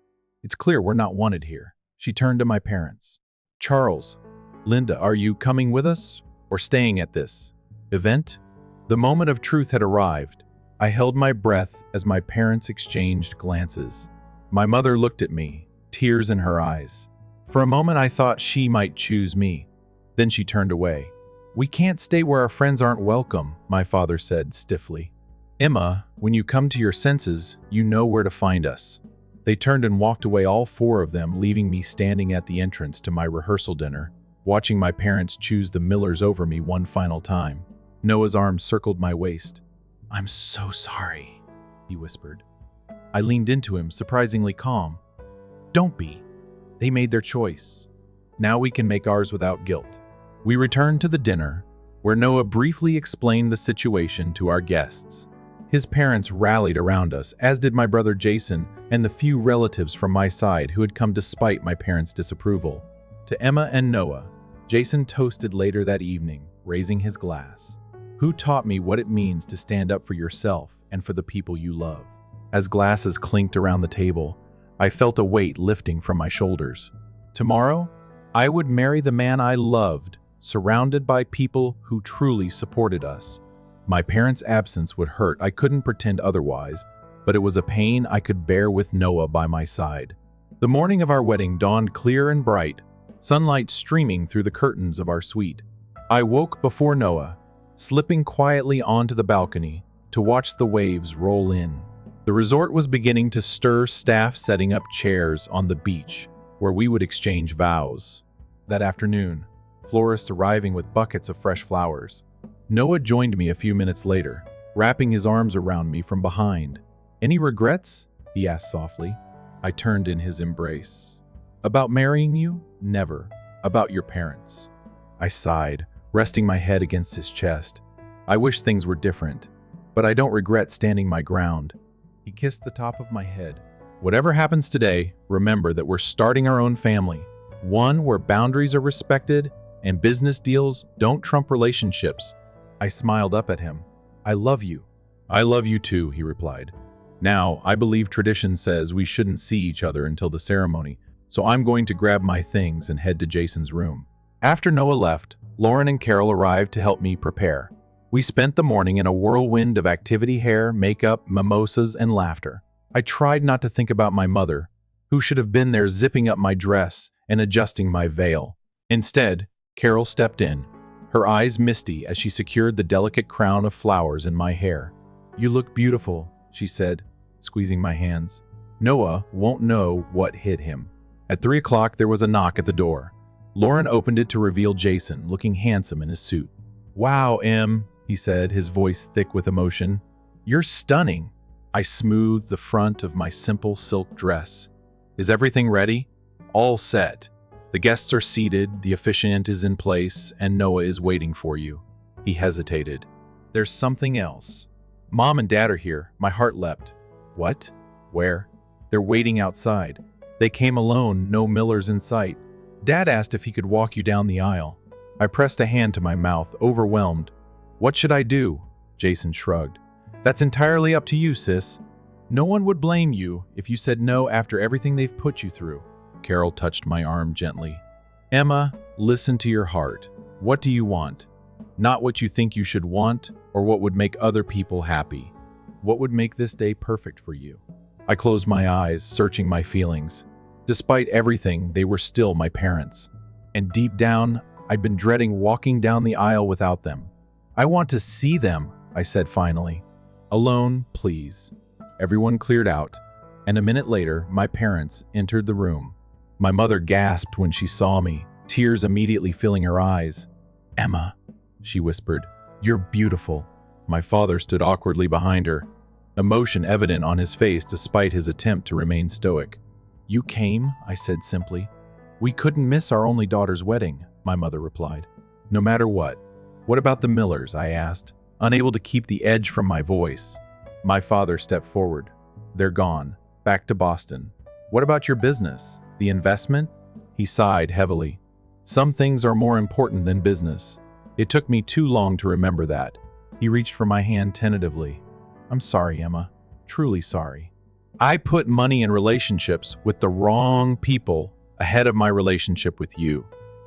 It's clear we're not wanted here. She turned to my parents. Charles, Linda, are you coming with us or staying at this event? The moment of truth had arrived. I held my breath as my parents exchanged glances. My mother looked at me, tears in her eyes. For a moment I thought she might choose me. Then she turned away. We can't stay where our friends aren't welcome, my father said stiffly. Emma, when you come to your senses, you know where to find us. They turned and walked away, all four of them, leaving me standing at the entrance to my rehearsal dinner, watching my parents choose the Millers over me one final time. Noah's arm circled my waist. I'm so sorry, he whispered. I leaned into him, surprisingly calm. Don't be. They made their choice. Now we can make ours without guilt. We returned to the dinner, where Noah briefly explained the situation to our guests. His parents rallied around us, as did my brother Jason and the few relatives from my side who had come despite my parents' disapproval. To Emma and Noah, Jason toasted later that evening, raising his glass. Who taught me what it means to stand up for yourself and for the people you love? As glasses clinked around the table, I felt a weight lifting from my shoulders. Tomorrow, I would marry the man I loved, surrounded by people who truly supported us. My parents' absence would hurt. I couldn't pretend otherwise, but it was a pain I could bear with Noah by my side. The morning of our wedding dawned clear and bright, sunlight streaming through the curtains of our suite. I woke before Noah, slipping quietly onto the balcony to watch the waves roll in. The resort was beginning to stir, staff setting up chairs on the beach where we would exchange vows. That afternoon, florists arriving with buckets of fresh flowers. Noah joined me a few minutes later, wrapping his arms around me from behind. "Any regrets?" he asked softly. I turned in his embrace. "About marrying you? Never. About your parents." I sighed, resting my head against his chest. "I wish things were different, but I don't regret standing my ground." He kissed the top of my head. "Whatever happens today, remember that we're starting our own family. One where boundaries are respected and business deals don't trump relationships." I smiled up at him. "I love you." "I love you too," he replied. "Now, I believe tradition says we shouldn't see each other until the ceremony, so I'm going to grab my things and head to Jason's room." After Noah left, Lauren and Carol arrived to help me prepare. We spent the morning in a whirlwind of activity, hair, makeup, mimosas, and laughter. I tried not to think about my mother, who should have been there zipping up my dress and adjusting my veil. Instead, Carol stepped in, her eyes misty as she secured the delicate crown of flowers in my hair. "You look beautiful," she said, squeezing my hands. Noah won't know what hit him. At 3 o'clock, there was a knock at the door. Lauren opened it to reveal Jason, looking handsome in his suit. "Wow, Em," he said, his voice thick with emotion. "You're stunning." I smoothed the front of my simple silk dress. "Is everything ready?" "All set. The guests are seated, the officiant is in place, and Noah is waiting for you." He hesitated. "There's something else. Mom and Dad are here." My heart leapt. "What? Where?" "They're waiting outside. They came alone, no Millers in sight. Dad asked if he could walk you down the aisle." I pressed a hand to my mouth, overwhelmed. "What should I do?" Jason shrugged. "That's entirely up to you, sis. No one would blame you if you said no after everything they've put you through." Carol touched my arm gently. "Emma, listen to your heart. What do you want? Not what you think you should want or what would make other people happy. What would make this day perfect for you?" I closed my eyes, searching my feelings. Despite everything, they were still my parents. And deep down, I'd been dreading walking down the aisle without them. "I want to see them," I said finally. "Alone, please." Everyone cleared out, and a minute later, my parents entered the room. My mother gasped when she saw me, tears immediately filling her eyes. "Emma," she whispered, "you're beautiful." My father stood awkwardly behind her, emotion evident on his face despite his attempt to remain stoic. "You came," I said simply. "We couldn't miss our only daughter's wedding," my mother replied. "No matter what." "What about the Millers?" I asked, unable to keep the edge from my voice. My father stepped forward. "They're gone, back to Boston." "What about your business? The investment?" He sighed heavily. "Some things are more important than business." It took me too long to remember that. He reached for my hand tentatively. "I'm sorry, Emma. Truly sorry. I put money and relationships with the wrong people ahead of my relationship with you.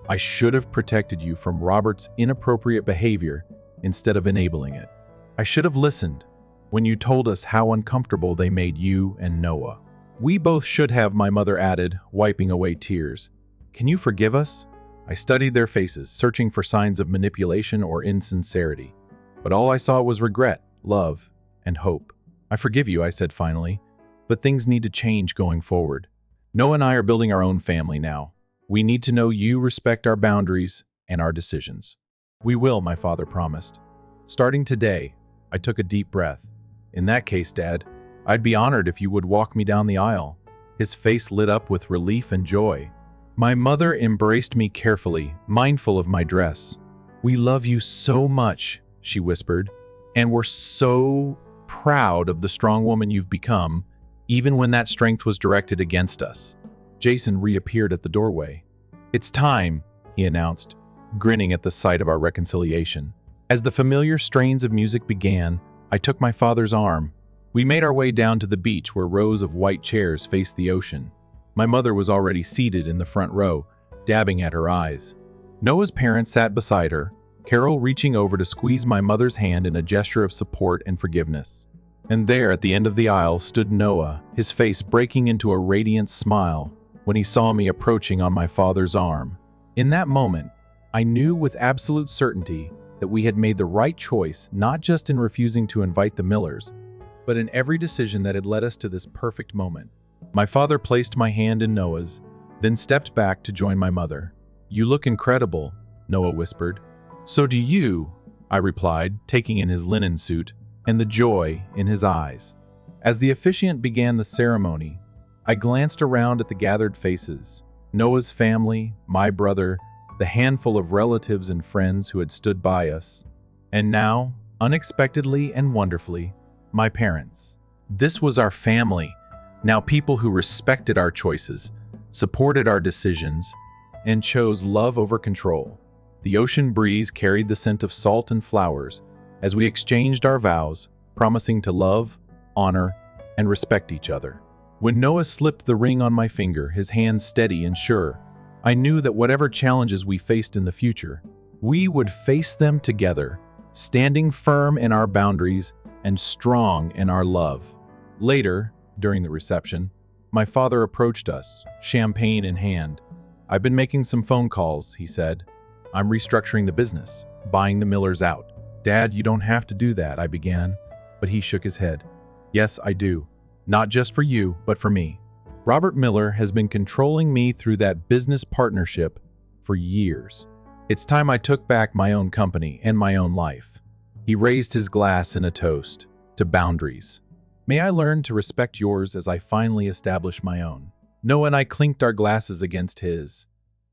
I should have protected you from Robert's inappropriate behavior instead of enabling it. I should have listened when you told us how uncomfortable they made you and Noah. We both should have," my mother added, wiping away tears. "Can you forgive us?" I studied their faces, searching for signs of manipulation or insincerity. But all I saw was regret, love, and hope. "I forgive you," I said finally, "but things need to change going forward. Noah and I are building our own family now. We need to know you respect our boundaries and our decisions." "We will," my father promised. "Starting today," I took a deep breath. "In that case, Dad, I'd be honored if you would walk me down the aisle." His face lit up with relief and joy. My mother embraced me carefully, mindful of my dress. "We love you so much," she whispered, "and we're so proud of the strong woman you've become, even when that strength was directed against us." Jason reappeared at the doorway. "It's time," he announced, grinning at the sight of our reconciliation. As the familiar strains of music began, I took my father's arm. We made our way down to the beach where rows of white chairs faced the ocean. My mother was already seated in the front row, dabbing at her eyes. Noah's parents sat beside her, Carol reaching over to squeeze my mother's hand in a gesture of support and forgiveness. And there, at the end of the aisle, stood Noah, his face breaking into a radiant smile when he saw me approaching on my father's arm. In that moment, I knew with absolute certainty that we had made the right choice, not just in refusing to invite the Millers, but in every decision that had led us to this perfect moment. My father placed my hand in Noah's, then stepped back to join my mother. "You look incredible," Noah whispered. "So do you," I replied, taking in his linen suit and the joy in his eyes. As the officiant began the ceremony, I glanced around at the gathered faces, Noah's family, my brother, the handful of relatives and friends who had stood by us, and now, unexpectedly and wonderfully, my parents. This was our family, now people who respected our choices, supported our decisions, and chose love over control. The ocean breeze carried the scent of salt and flowers as we exchanged our vows, promising to love, honor, and respect each other. When Noah slipped the ring on my finger, his hand steady and sure, I knew that whatever challenges we faced in the future, we would face them together, standing firm in our boundaries and strong in our love. Later, during the reception, my father approached us, champagne in hand. "I've been making some phone calls," he said. "I'm restructuring the business, buying the Millers out." "Dad, you don't have to do that," I began, but he shook his head. "Yes, I do. Not just for you, but for me. Robert Miller has been controlling me through that business partnership for years. It's time I took back my own company and my own life." He raised his glass in a toast to boundaries. "May I learn to respect yours as I finally establish my own." Noah and I clinked our glasses against his.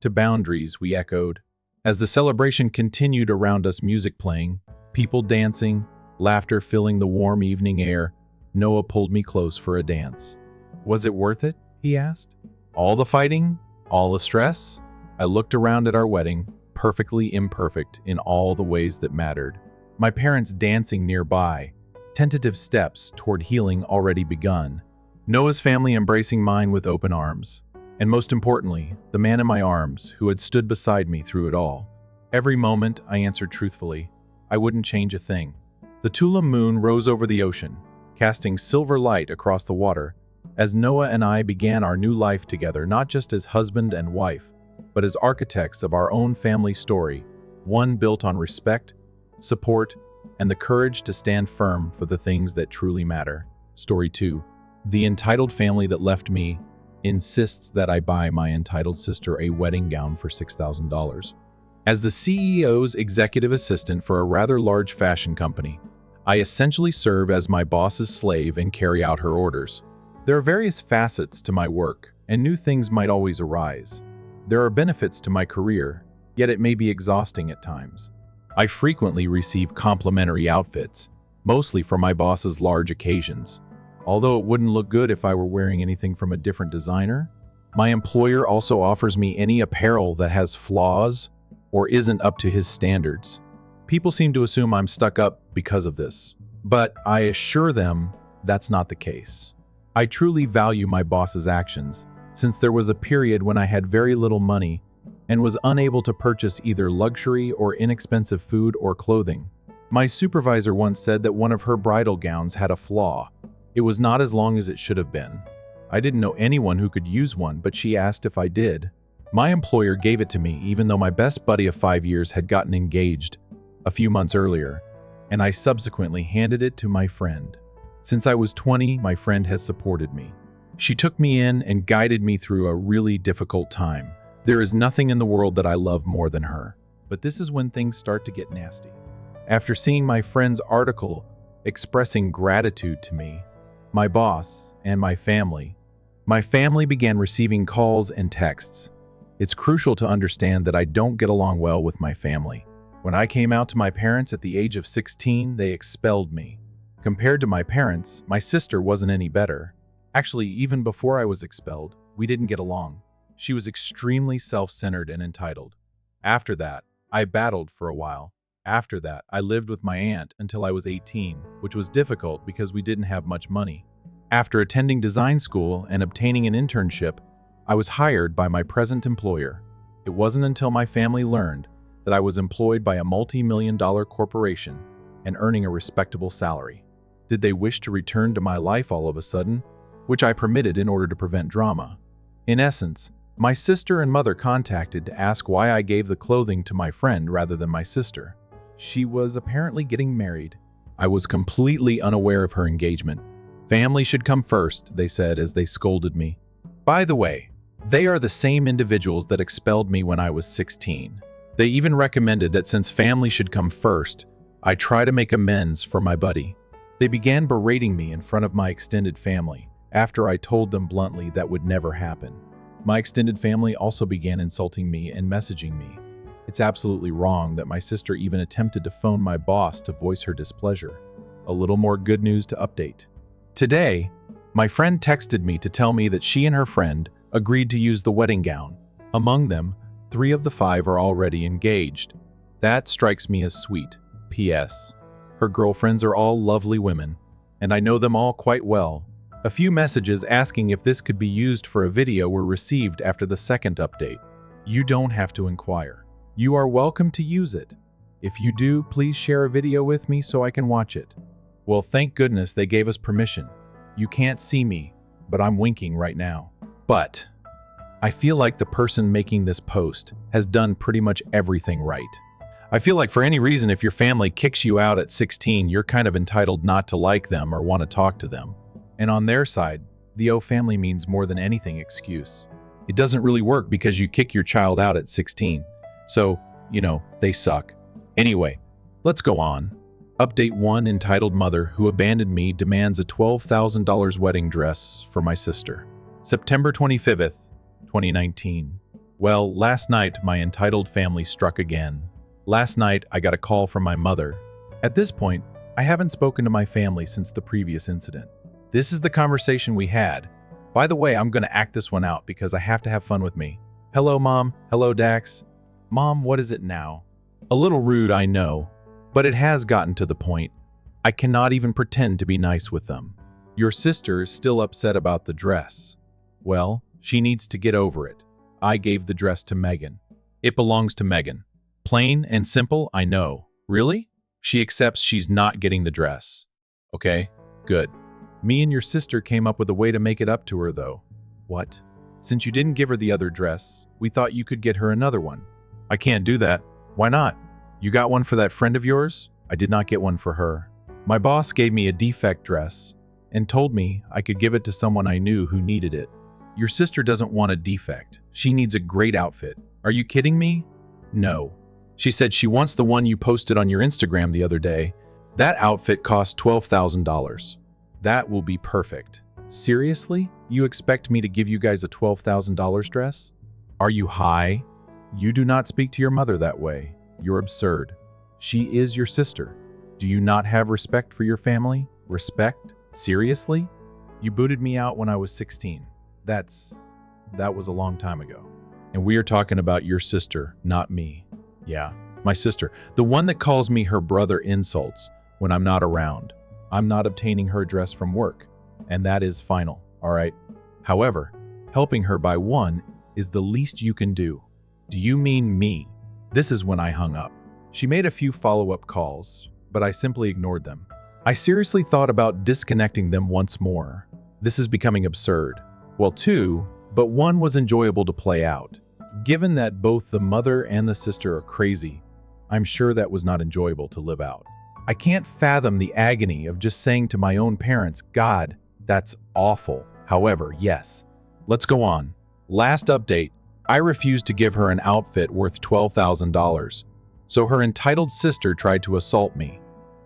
"To boundaries," we echoed. As the celebration continued around us, music playing, people dancing, laughter filling the warm evening air, Noah pulled me close for a dance. "Was it worth it?" he asked. "All the fighting? All the stress?" I looked around at our wedding, perfectly imperfect in all the ways that mattered. My parents dancing nearby, tentative steps toward healing already begun. Noah's family embracing mine with open arms. And most importantly, the man in my arms who had stood beside me through it all. Every moment, I answered truthfully, I wouldn't change a thing. The Tula moon rose over the ocean, casting silver light across the water, as Noah and I began our new life together, not just as husband and wife, but as architects of our own family story, one built on respect, support, and the courage to stand firm for the things that truly matter. Story 2. The entitled family that left me insists that I buy my entitled sister a wedding gown for $6,000. As the CEO's executive assistant for a rather large fashion company, I essentially serve as my boss's slave and carry out her orders. There are various facets to my work, and new things might always arise. There are benefits to my career, yet it may be exhausting at times. I frequently receive complimentary outfits, mostly for my boss's large occasions. Although it wouldn't look good if I were wearing anything from a different designer, my employer also offers me any apparel that has flaws or isn't up to his standards. People seem to assume I'm stuck up because of this, but I assure them that's not the case. I truly value my boss's actions, since there was a period when I had very little money and was unable to purchase either luxury or inexpensive food or clothing. My supervisor once said that one of her bridal gowns had a flaw. It was not as long as it should have been. I didn't know anyone who could use one, but she asked if I did. My employer gave it to me even though my best buddy of 5 years had gotten engaged a few months earlier, and I subsequently handed it to my friend. Since I was 20, my friend has supported me. She took me in and guided me through a really difficult time. There is nothing in the world that I love more than her. But this is when things start to get nasty. After seeing my friend's article expressing gratitude to me, my boss, and my family began receiving calls and texts. It's crucial to understand that I don't get along well with my family. When I came out to my parents at the age of 16, they expelled me. Compared to my parents, my sister wasn't any better. Actually, even before I was expelled, we didn't get along. She was extremely self-centered and entitled. After that, I battled for a while, After that, I lived with my aunt until I was 18, which was difficult because we didn't have much money. After attending design school and obtaining an internship, I was hired by my present employer. It wasn't until my family learned that I was employed by a multi-million-dollar corporation and earning a respectable salary. Did they wish to return to my life all of a sudden, which I permitted in order to prevent drama? In essence, my sister and mother contacted to ask why I gave the clothing to my friend rather than my sister. She was apparently getting married. I was completely unaware of her engagement. Family should come first, they said as they scolded me. By the way, they are the same individuals that expelled me when I was 16. They even recommended that since family should come first, I try to make amends for my buddy. They began berating me in front of my extended family after I told them bluntly that would never happen. My extended family also began insulting me and messaging me. It's absolutely wrong that my sister even attempted to phone my boss to voice her displeasure. A little more good news to update. Today, my friend texted me to tell me that she and her friend agreed to use the wedding gown. Among them, 3 of the 5 are already engaged. That strikes me as sweet. P.S. Her girlfriends are all lovely women, and I know them all quite well. A few messages asking if this could be used for a video were received after the second update. You don't have to inquire. You are welcome to use it. If you do, please share a video with me so I can watch it. Well, thank goodness they gave us permission. You can't see me, but I'm winking right now. But I feel like the person making this post has done pretty much everything right. I feel like for any reason, if your family kicks you out at 16, you're kind of entitled not to like them or want to talk to them. And on their side, the "oh family" means more than anything excuse. It doesn't really work because you kick your child out at 16. So, they suck. Anyway, let's go on. Update 1 entitled "Mother Who Abandoned Me Demands a $12,000 Wedding Dress for My Sister." September 25th, 2019. Well, last night my entitled family struck again. Last night I got a call from my mother. At this point, I haven't spoken to my family since the previous incident. This is the conversation we had. By the way, I'm going to act this one out because I have to have fun with me. Hello, Mom. Hello, Dax. Mom, what is it now? A little rude, I know, but it has gotten to the point. I cannot even pretend to be nice with them. Your sister is still upset about the dress. Well, she needs to get over it. I gave the dress to Megan. It belongs to Megan. Plain and simple, I know. Really? She accepts she's not getting the dress. Okay, good. Me and your sister came up with a way to make it up to her, though. What? Since you didn't give her the other dress, we thought you could get her another one. I can't do that. Why not? You got one for that friend of yours? I did not get one for her. My boss gave me a defect dress and told me I could give it to someone I knew who needed it. Your sister doesn't want a defect. She needs a great outfit. Are you kidding me? No. She said she wants the one you posted on your Instagram the other day. That outfit cost $12,000. That will be perfect. Seriously? You expect me to give you guys a $12,000 dress? Are you high? You do not speak to your mother that way. You're absurd. She is your sister. Do you not have respect for your family? Respect? Seriously? You booted me out when I was 16. That was a long time ago. And we are talking about your sister, not me. Yeah, my sister. The one that calls me her brother insults when I'm not around. I'm not obtaining her dress from work. And that is final, all right? However, helping her by one is the least you can do. Do you mean me? This is when I hung up. She made a few follow-up calls, but I simply ignored them. I seriously thought about disconnecting them once more. This is becoming absurd. Well, 2, but 1 was enjoyable to play out. Given that both the mother and the sister are crazy, I'm sure that was not enjoyable to live out. I can't fathom the agony of just saying to my own parents, God, that's awful. However, yes. Let's go on. Last update, I refused to give her an outfit worth $12,000, so her entitled sister tried to assault me.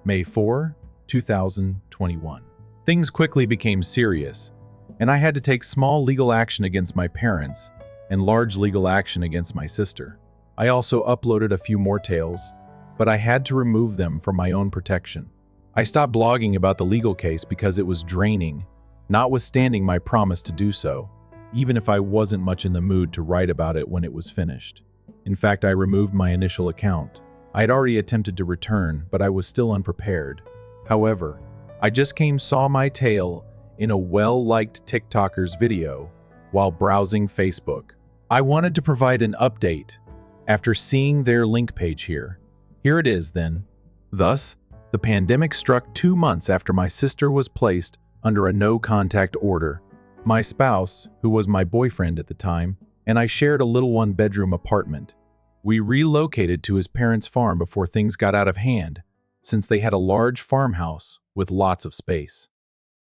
May 4, 2021. Things quickly became serious, and I had to take small legal action against my parents and large legal action against my sister. I also uploaded a few more tales, but I had to remove them for my own protection. I stopped blogging about the legal case because it was draining, notwithstanding my promise to do so, even if I wasn't much in the mood to write about it when it was finished. In fact, I removed my initial account. I had already attempted to return, but I was still unprepared. However, I just saw my tail in a well-liked TikToker's video while browsing Facebook. I wanted to provide an update after seeing their link page here. Here it is then. Thus, the pandemic struck 2 months after my sister was placed under a no-contact order. My spouse, who was my boyfriend at the time, and I shared a little one-bedroom apartment. We relocated to his parents' farm before things got out of hand, since they had a large farmhouse with lots of space.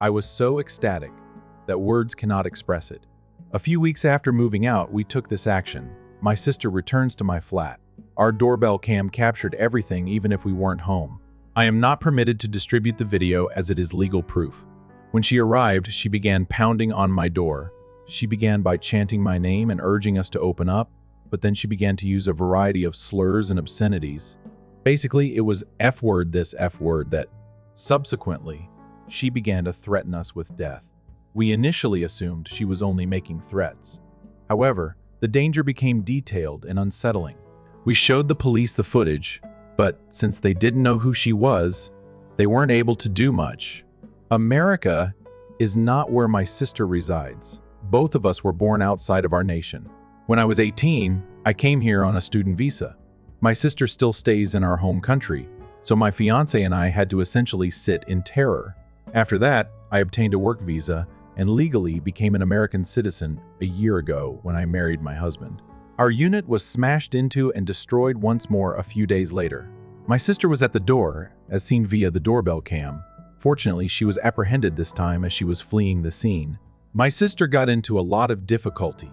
I was so ecstatic that words cannot express it. A few weeks after moving out, we took this action. My sister returns to my flat. Our doorbell cam captured everything even if we weren't home. I am not permitted to distribute the video as it is legal proof. When she arrived, she began pounding on my door. She began by chanting my name and urging us to open up, but then she began to use a variety of slurs and obscenities. Basically, it was F word this, F word that. Subsequently, she began to threaten us with death. We initially assumed she was only making threats. However, the danger became detailed and unsettling. We showed the police the footage, but since they didn't know who she was, they weren't able to do much. America is not where my sister resides. Both of us were born outside of our nation. When I was 18, I came here on a student visa. My sister still stays in our home country, so my fiance and I had to essentially sit in terror. After that, I obtained a work visa and legally became an American citizen a year ago when I married my husband. Our unit was smashed into and destroyed once more a few days later. My sister was at the door, as seen via the doorbell cam. Fortunately, she was apprehended this time as she was fleeing the scene. My sister got into a lot of difficulty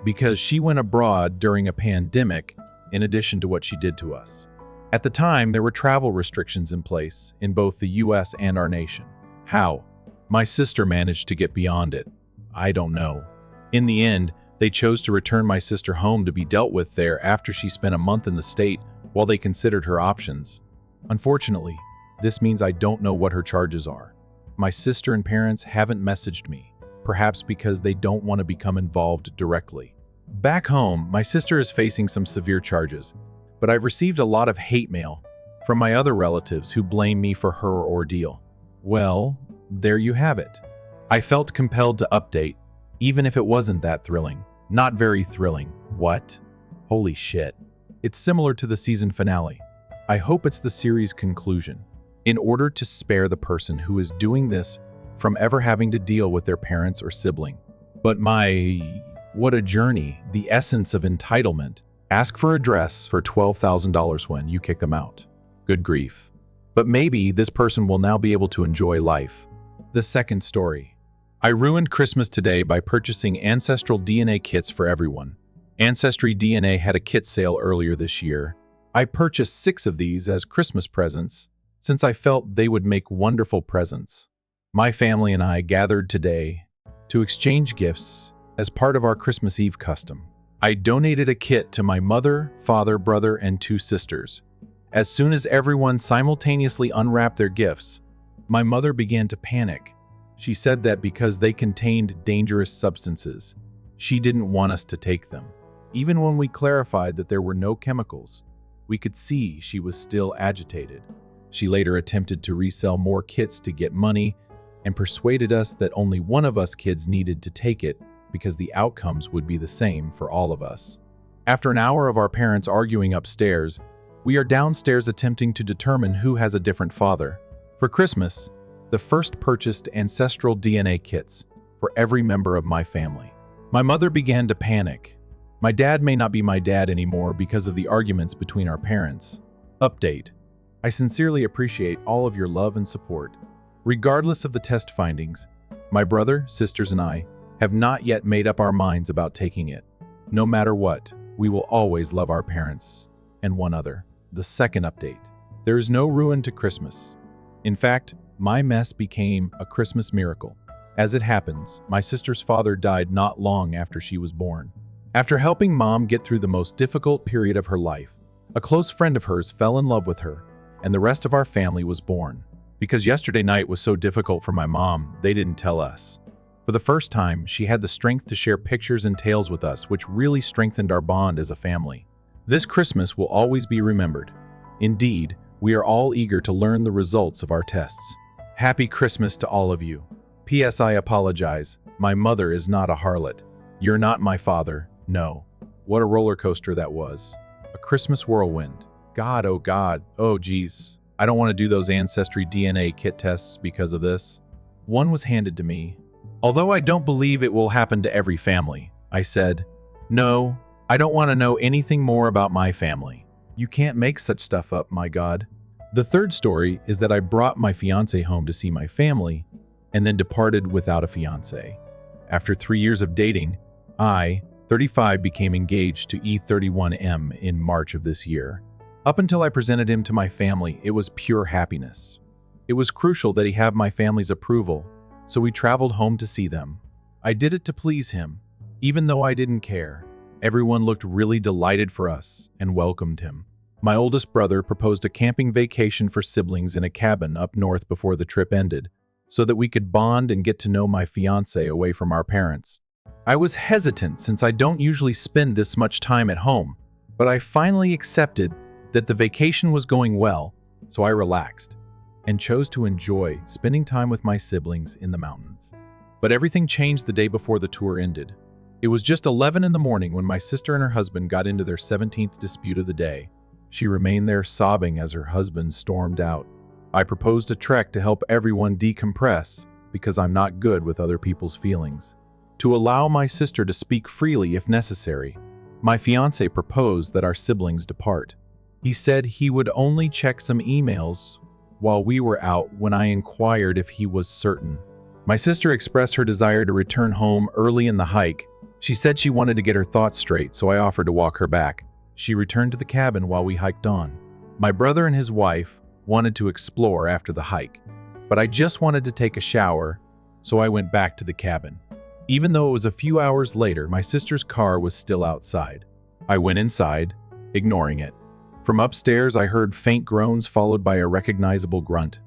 because she went abroad during a pandemic in addition to what she did to us. At the time, there were travel restrictions in place in both the US and our nation. How? My sister managed to get beyond it. I don't know. In the end, they chose to return my sister home to be dealt with there after she spent a month in the state while they considered her options. Unfortunately, this means I don't know what her charges are. My sister and parents haven't messaged me, perhaps because they don't want to become involved directly. Back home, my sister is facing some severe charges, but I've received a lot of hate mail from my other relatives who blame me for her ordeal. Well, there you have it. I felt compelled to update, even if it wasn't that thrilling. Not very thrilling. What? Holy shit. It's similar to the season finale. I hope it's the series' conclusion. In order to spare the person who is doing this from ever having to deal with their parents or sibling. But what a journey, the essence of entitlement. Ask for a dress for $12,000 when you kick them out. Good grief. But maybe this person will now be able to enjoy life. The second story. I ruined Christmas today by purchasing ancestral DNA kits for everyone. Ancestry DNA had a kit sale earlier this year. I purchased 6 of these as Christmas presents, since I felt they would make wonderful presents. My family and I gathered today to exchange gifts as part of our Christmas Eve custom. I donated a kit to my mother, father, brother, and 2 sisters. As soon as everyone simultaneously unwrapped their gifts, my mother began to panic. She said that because they contained dangerous substances, she didn't want us to take them. Even when we clarified that there were no chemicals, we could see she was still agitated. She later attempted to resell more kits to get money and persuaded us that only one of us kids needed to take it because the outcomes would be the same for all of us. After an hour of our parents arguing upstairs, we are downstairs attempting to determine who has a different father. For Christmas, the first purchased ancestral DNA kits for every member of my family. My mother began to panic. My dad may not be my dad anymore because of the arguments between our parents. Update. I sincerely appreciate all of your love and support. Regardless of the test findings, my brother, sisters, and I have not yet made up our minds about taking it. No matter what, we will always love our parents and one other. The second update. There is no ruin to Christmas. In fact, my mess became a Christmas miracle. As it happens, my sister's father died not long after she was born. After helping Mom get through the most difficult period of her life, a close friend of hers fell in love with her, and the rest of our family was born. Because yesterday night was so difficult for my mom, they didn't tell us. For the first time, she had the strength to share pictures and tales with us, which really strengthened our bond as a family. This Christmas will always be remembered. Indeed, we are all eager to learn the results of our tests. Happy Christmas to all of you. P.S. I apologize. My mother is not a harlot. You're not my father. No. What a roller coaster that was. A Christmas whirlwind. God, oh geez. I don't want to do those Ancestry DNA kit tests because of this. One was handed to me. Although I don't believe it will happen to every family, I said, no, I don't want to know anything more about my family. You can't make such stuff up, my God. The third story is that I brought my fiancé home to see my family and then departed without a fiancé. After 3 years of dating, I, 35, became engaged to E31M in March of this year. Up until I presented him to my family, it was pure happiness. It was crucial that he have my family's approval, so we traveled home to see them. I did it to please him, even though I didn't care. Everyone looked really delighted for us and welcomed him. My oldest brother proposed a camping vacation for siblings in a cabin up north before the trip ended, so that we could bond and get to know my fiancé away from our parents. I was hesitant since I don't usually spend this much time at home, but I finally accepted that the vacation was going well, so I relaxed and chose to enjoy spending time with my siblings in the mountains. But everything changed the day before the tour ended. It was just 11 in the morning when my sister and her husband got into their 17th dispute of the day. She remained there sobbing as her husband stormed out. I proposed a trek to help everyone decompress because I'm not good with other people's feelings. To allow my sister to speak freely if necessary, my fiancé proposed that our siblings depart. He said he would only check some emails while we were out when I inquired if he was certain. My sister expressed her desire to return home early in the hike. She said she wanted to get her thoughts straight, so I offered to walk her back. She returned to the cabin while we hiked on. My brother and his wife wanted to explore after the hike, but I just wanted to take a shower, so I went back to the cabin. Even though it was a few hours later, my sister's car was still outside. I went inside, ignoring it. From upstairs, I heard faint groans followed by a recognizable grunt.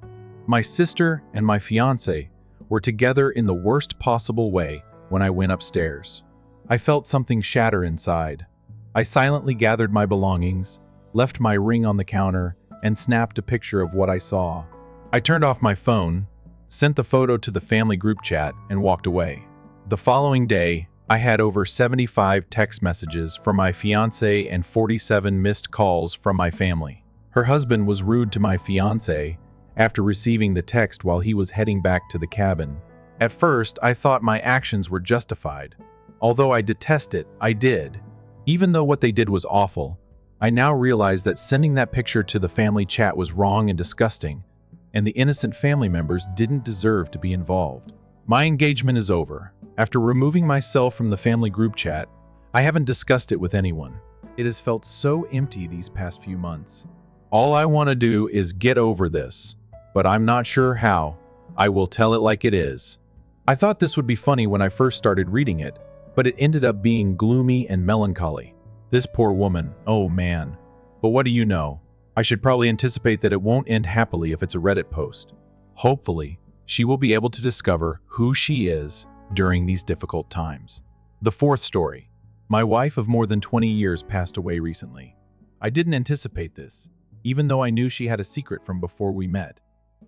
My sister and my fiancé were together in the worst possible way when I went upstairs. I felt something shatter inside. I silently gathered my belongings, left my ring on the counter, and snapped a picture of what I saw. I turned off my phone, sent the photo to the family group chat, and walked away. The following day, I had over 75 text messages from my fiancé and 47 missed calls from my family. Her husband was rude to my fiancé after receiving the text while he was heading back to the cabin. At first, I thought my actions were justified. Although I detest it, I did. Even though what they did was awful, I now realize that sending that picture to the family chat was wrong and disgusting, and the innocent family members didn't deserve to be involved. My engagement is over. After removing myself from the family group chat, I haven't discussed it with anyone. It has felt so empty these past few months. All I want to do is get over this, but I'm not sure how. I will tell it like it is. I thought this would be funny when I first started reading it, but it ended up being gloomy and melancholy. This poor woman, oh man. But what do you know? I should probably anticipate that it won't end happily if it's a Reddit post. Hopefully, she will be able to discover who she is during these difficult times. The fourth story. My wife of more than 20 years passed away recently. I didn't anticipate this, even though I knew she had a secret from before we met.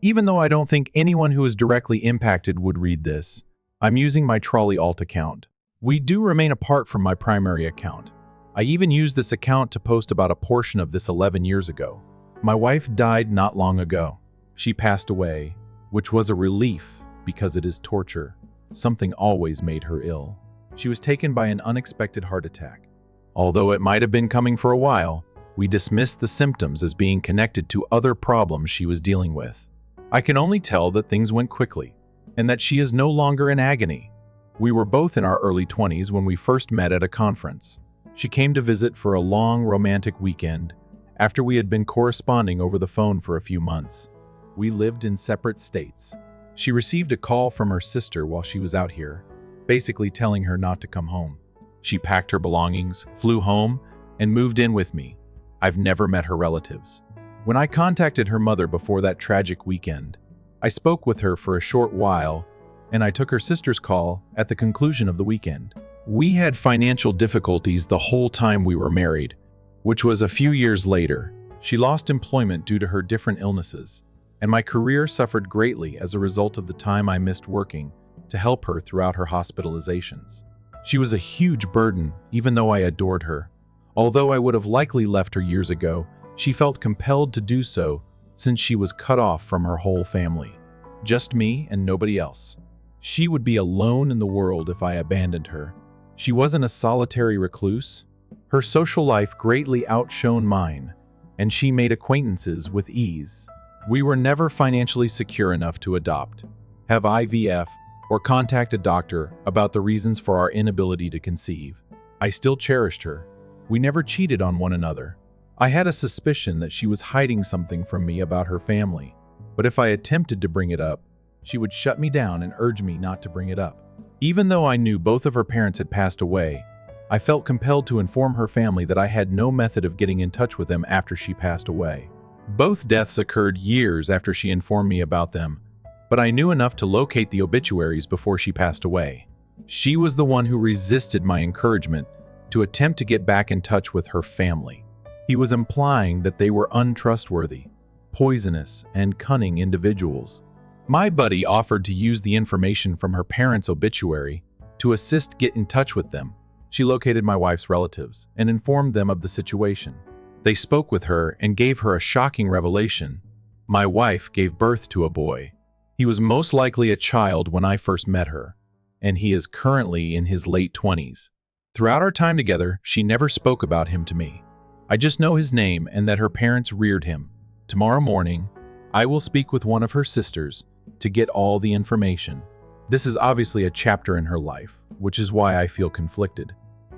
Even though I don't think anyone who is directly impacted would read this, I'm using my Trolley alt account. We do remain apart from my primary account. I even used this account to post about a portion of this 11 years ago. My wife died not long ago. She passed away, which was a relief because it is torture. Something always made her ill. She was taken by an unexpected heart attack. Although it might have been coming for a while, we dismissed the symptoms as being connected to other problems she was dealing with. I can only tell that things went quickly, and that she is no longer in agony. We were both in our early 20s when we first met at a conference. She came to visit for a long romantic weekend after we had been corresponding over the phone for a few months. We lived in separate states. She received a call from her sister while she was out here, basically telling her not to come home. She packed her belongings, flew home, and moved in with me. I've never met her relatives. When I contacted her mother before that tragic weekend, I spoke with her for a short while, and I took her sister's call at the conclusion of the weekend. We had financial difficulties the whole time we were married, which was a few years later. She lost employment due to her different illnesses, and my career suffered greatly as a result of the time I missed working to help her throughout her hospitalizations. She was a huge burden, even though I adored her. Although I would have likely left her years ago, she felt compelled to do so since she was cut off from her whole family. Just me and nobody else. She would be alone in the world if I abandoned her. She wasn't a solitary recluse. Her social life greatly outshone mine, and she made acquaintances with ease. We were never financially secure enough to adopt, have IVF, or contact a doctor about the reasons for our inability to conceive. I still cherished her. We never cheated on one another. I had a suspicion that she was hiding something from me about her family, but if I attempted to bring it up, she would shut me down and urge me not to bring it up. Even though I knew both of her parents had passed away, I felt compelled to inform her family that I had no method of getting in touch with them after she passed away. Both deaths occurred years after she informed me about them, but I knew enough to locate the obituaries before she passed away. She was the one who resisted my encouragement to attempt to get back in touch with her family. He was implying that they were untrustworthy, poisonous, and cunning individuals. My buddy offered to use the information from her parents' obituary to assist get in touch with them. She located my wife's relatives and informed them of the situation. They spoke with her and gave her a shocking revelation. My wife gave birth to a boy. He was most likely a child when I first met her, and he is currently in his late 20s. Throughout our time together, she never spoke about him to me. I just know his name and that her parents reared him. Tomorrow morning, I will speak with one of her sisters to get all the information. This is obviously a chapter in her life, which is why I feel conflicted.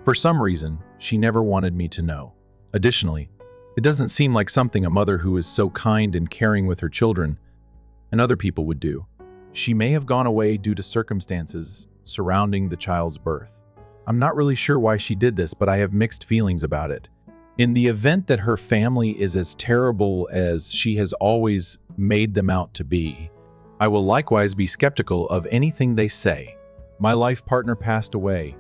For some reason, she never wanted me to know. Additionally, it doesn't seem like something a mother who is so kind and caring with her children and other people would do. She may have gone away due to circumstances surrounding the child's birth. I'm not really sure why she did this, but I have mixed feelings about it. In the event that her family is as terrible as she has always made them out to be, I will likewise be skeptical of anything they say. My life partner passed away,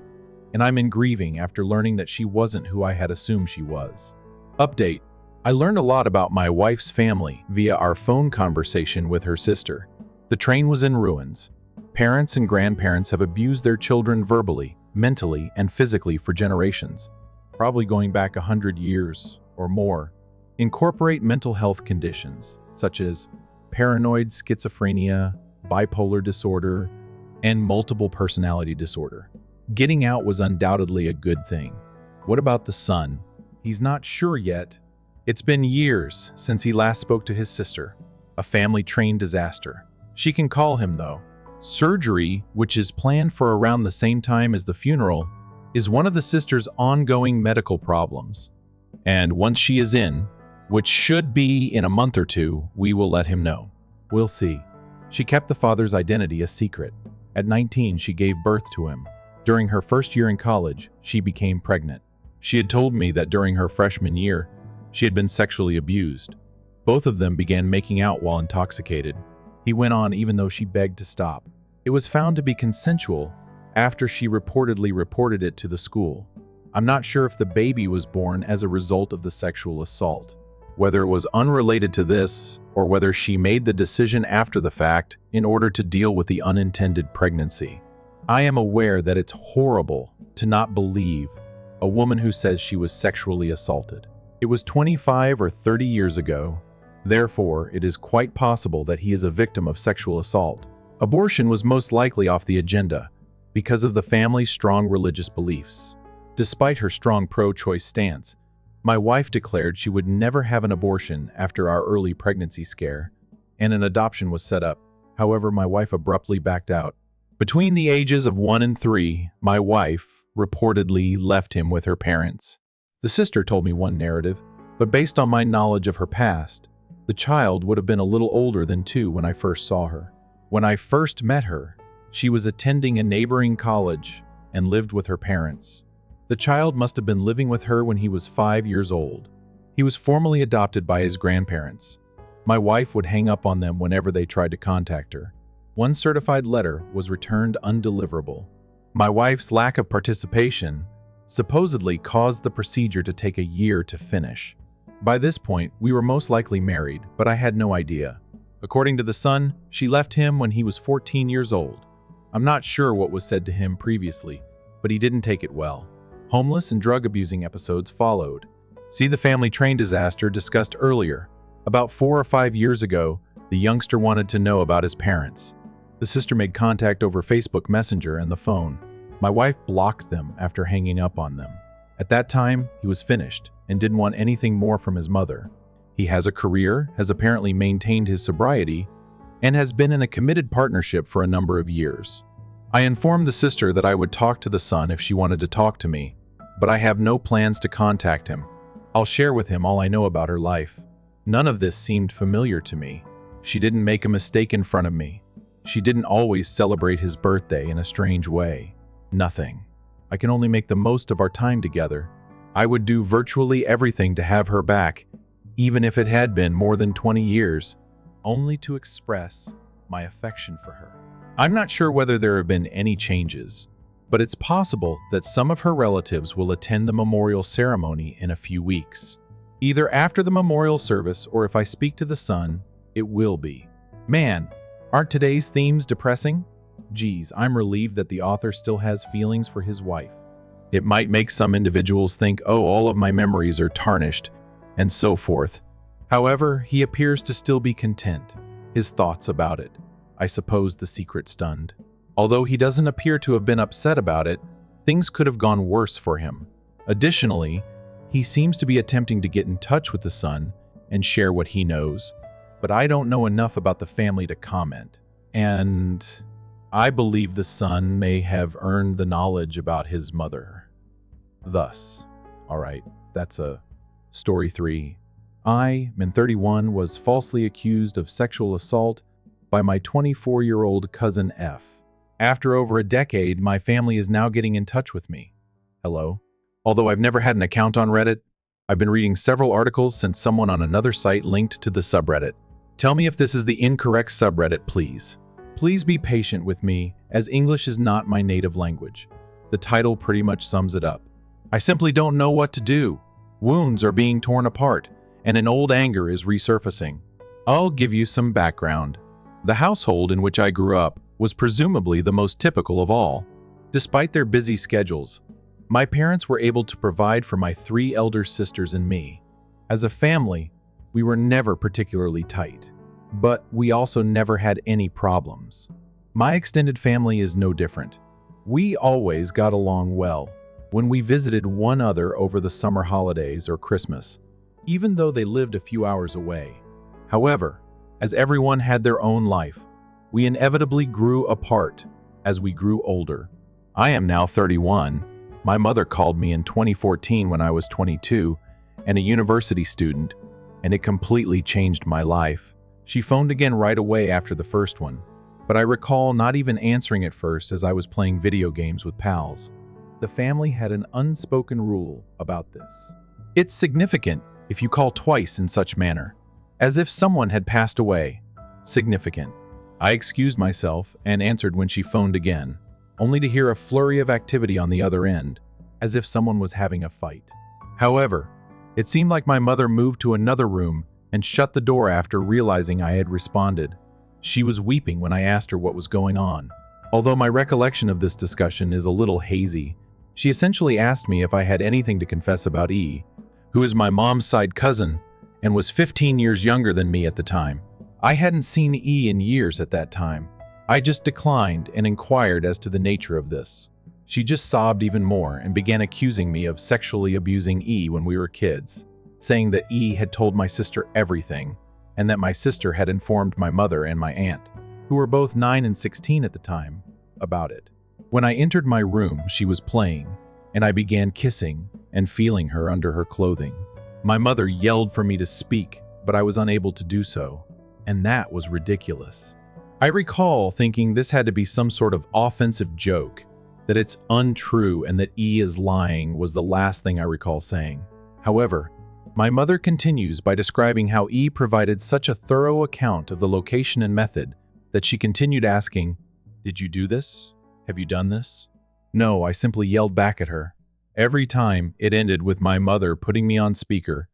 and I'm in grieving after learning that she wasn't who I had assumed she was. Update: I learned a lot about my wife's family via our phone conversation with her sister. The train was in ruins. Parents and grandparents have abused their children verbally, mentally, and physically for generations, probably going back 100 years or more. Incorporate mental health conditions such as paranoid schizophrenia, bipolar disorder, and multiple personality disorder. Getting out was undoubtedly a good thing. What about the son? He's not sure yet. It's been years since he last spoke to his sister. A family train disaster. She can call him though. Surgery, which is planned for around the same time as the funeral, is one of the sister's ongoing medical problems. And once she is in, which should be in a month or two, we will let him know. We'll see. She kept the father's identity a secret. At 19, she gave birth to him. During her first year in college, she became pregnant. She had told me that during her freshman year, she had been sexually abused. Both of them began making out while intoxicated. He went on even though she begged to stop. It was found to be consensual after she reportedly reported it to the school. I'm not sure if the baby was born as a result of the sexual assault, whether it was unrelated to this or whether she made the decision after the fact in order to deal with the unintended pregnancy. I am aware that it's horrible to not believe a woman who says she was sexually assaulted. It was 25 or 30 years ago. Therefore, it is quite possible that he is a victim of sexual assault. Abortion was most likely off the agenda because of the family's strong religious beliefs. Despite her strong pro-choice stance, my wife declared she would never have an abortion after our early pregnancy scare, and an adoption was set up. However, my wife abruptly backed out. Between the ages of 1 and 3, my wife reportedly left him with her parents. The sister told me one narrative, but based on my knowledge of her past, the child would have been a little older than 2 when I first saw her. When I first met her, she was attending a neighboring college and lived with her parents. The child must have been living with her when he was 5 years old. He was formally adopted by his grandparents. My wife would hang up on them whenever they tried to contact her. One certified letter was returned undeliverable. My wife's lack of participation supposedly caused the procedure to take a year to finish. By this point, we were most likely married, but I had no idea. According to the son, she left him when he was 14 years old. I'm not sure what was said to him previously, but he didn't take it well. Homeless and drug abusing episodes followed. See the family train disaster discussed earlier. About 4 or 5 years ago, the youngster wanted to know about his parents. The sister made contact over Facebook Messenger and the phone. My wife blocked them after hanging up on them. At that time, he was finished and didn't want anything more from his mother. He has a career, has apparently maintained his sobriety, and has been in a committed partnership for a number of years. I informed the sister that I would talk to the son if she wanted to talk to me, but I have no plans to contact him. I'll share with him all I know about her life. None of this seemed familiar to me. She didn't make a mistake in front of me. She didn't always celebrate his birthday in a strange way. Nothing. I can only make the most of our time together. I would do virtually everything to have her back, even if it had been more than 20 years, only to express my affection for her. I'm not sure whether there have been any changes, but it's possible that some of her relatives will attend the memorial ceremony in a few weeks. Either after the memorial service or if I speak to the son, it will be. Man, aren't today's themes depressing? Geez, I'm relieved that the author still has feelings for his wife. It might make some individuals think, oh, all of my memories are tarnished, and so forth. However, he appears to still be content. His thoughts about it. I suppose the secret stunned. Although he doesn't appear to have been upset about it, things could have gone worse for him. Additionally, he seems to be attempting to get in touch with the son and share what he knows, but I don't know enough about the family to comment. And I believe the son may have earned the knowledge about his mother. Thus, alright, that's a story 3. I, man 31, was falsely accused of sexual assault by my 24-year-old cousin F. After over a decade, my family is now getting in touch with me. Hello? Although I've never had an account on Reddit, I've been reading several articles since someone on another site linked to the subreddit. Tell me if this is the incorrect subreddit, please. Please be patient with me, as English is not my native language. The title pretty much sums it up. I simply don't know what to do. Wounds are being torn apart, and an old anger is resurfacing. I'll give you some background. The household in which I grew up was presumably the most typical of all. Despite their busy schedules, my parents were able to provide for my 3 elder sisters and me. As a family, we were never particularly tight, but we also never had any problems. My extended family is no different. We always got along well when we visited one another over the summer holidays or Christmas, even though they lived a few hours away. However, as everyone had their own life, we inevitably grew apart as we grew older. I am now 31. My mother called me in 2014 when I was 22 and a university student, and it completely changed my life. She phoned again right away after the first one, but I recall not even answering at first as I was playing video games with pals. The family had an unspoken rule about this. It's significant if you call twice in such manner, as if someone had passed away. Significant. I excused myself and answered when she phoned again, only to hear a flurry of activity on the other end, as if someone was having a fight. However, it seemed like my mother moved to another room and shut the door after realizing I had responded. She was weeping when I asked her what was going on. Although my recollection of this discussion is a little hazy, she essentially asked me if I had anything to confess about E, who is my mom's side cousin and was 15 years younger than me at the time. I hadn't seen E in years at that time. I just declined and inquired as to the nature of this. She just sobbed even more and began accusing me of sexually abusing E when we were kids, saying that E had told my sister everything, and that my sister had informed my mother and my aunt, who were both 9 and 16 at the time, about it. When I entered my room, she was playing, and I began kissing and feeling her under her clothing. My mother yelled for me to speak, but I was unable to do so, and that was ridiculous. I recall thinking this had to be some sort of offensive joke, that it's untrue and that E is lying was the last thing I recall saying. However, my mother continues by describing how E provided such a thorough account of the location and method that she continued asking, "Did you do this? Have you done this?" No, I simply yelled back at her. Every time, it ended with my mother putting me on speaker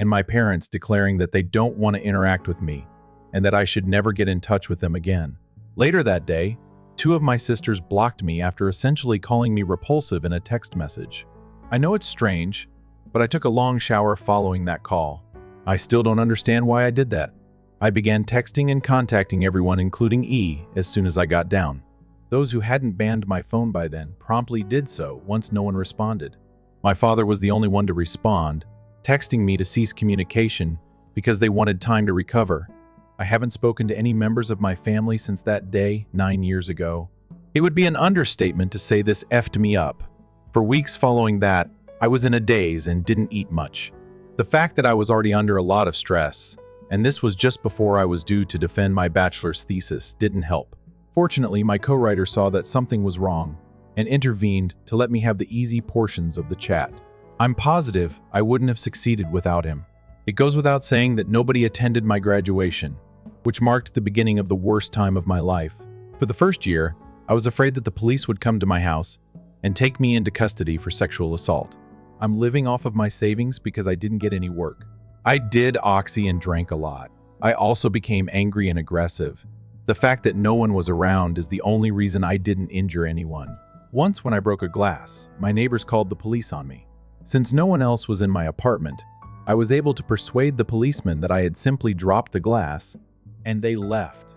and my parents declaring that they don't want to interact with me and that I should never get in touch with them again. Later that day, two of my sisters blocked me after essentially calling me repulsive in a text message. I know it's strange, but I took a long shower following that call. I still don't understand why I did that. I began texting and contacting everyone, including E, as soon as I got down. Those who hadn't banned my phone by then promptly did so once no one responded. My father was the only one to respond, texting me to cease communication because they wanted time to recover. I haven't spoken to any members of my family since that day 9 years ago. It would be an understatement to say this effed me up. For weeks following that, I was in a daze and didn't eat much. The fact that I was already under a lot of stress, and this was just before I was due to defend my bachelor's thesis, didn't help. Fortunately, my co-writer saw that something was wrong and intervened to let me have the easy portions of the chat. I'm positive I wouldn't have succeeded without him. It goes without saying that nobody attended my graduation, which marked the beginning of the worst time of my life. For the first year, I was afraid that the police would come to my house and take me into custody for sexual assault. I'm living off of my savings because I didn't get any work. I did oxy and drank a lot. I also became angry and aggressive. The fact that no one was around is the only reason I didn't injure anyone. Once when I broke a glass, my neighbors called the police on me. Since no one else was in my apartment, I was able to persuade the policemen that I had simply dropped the glass, and they left.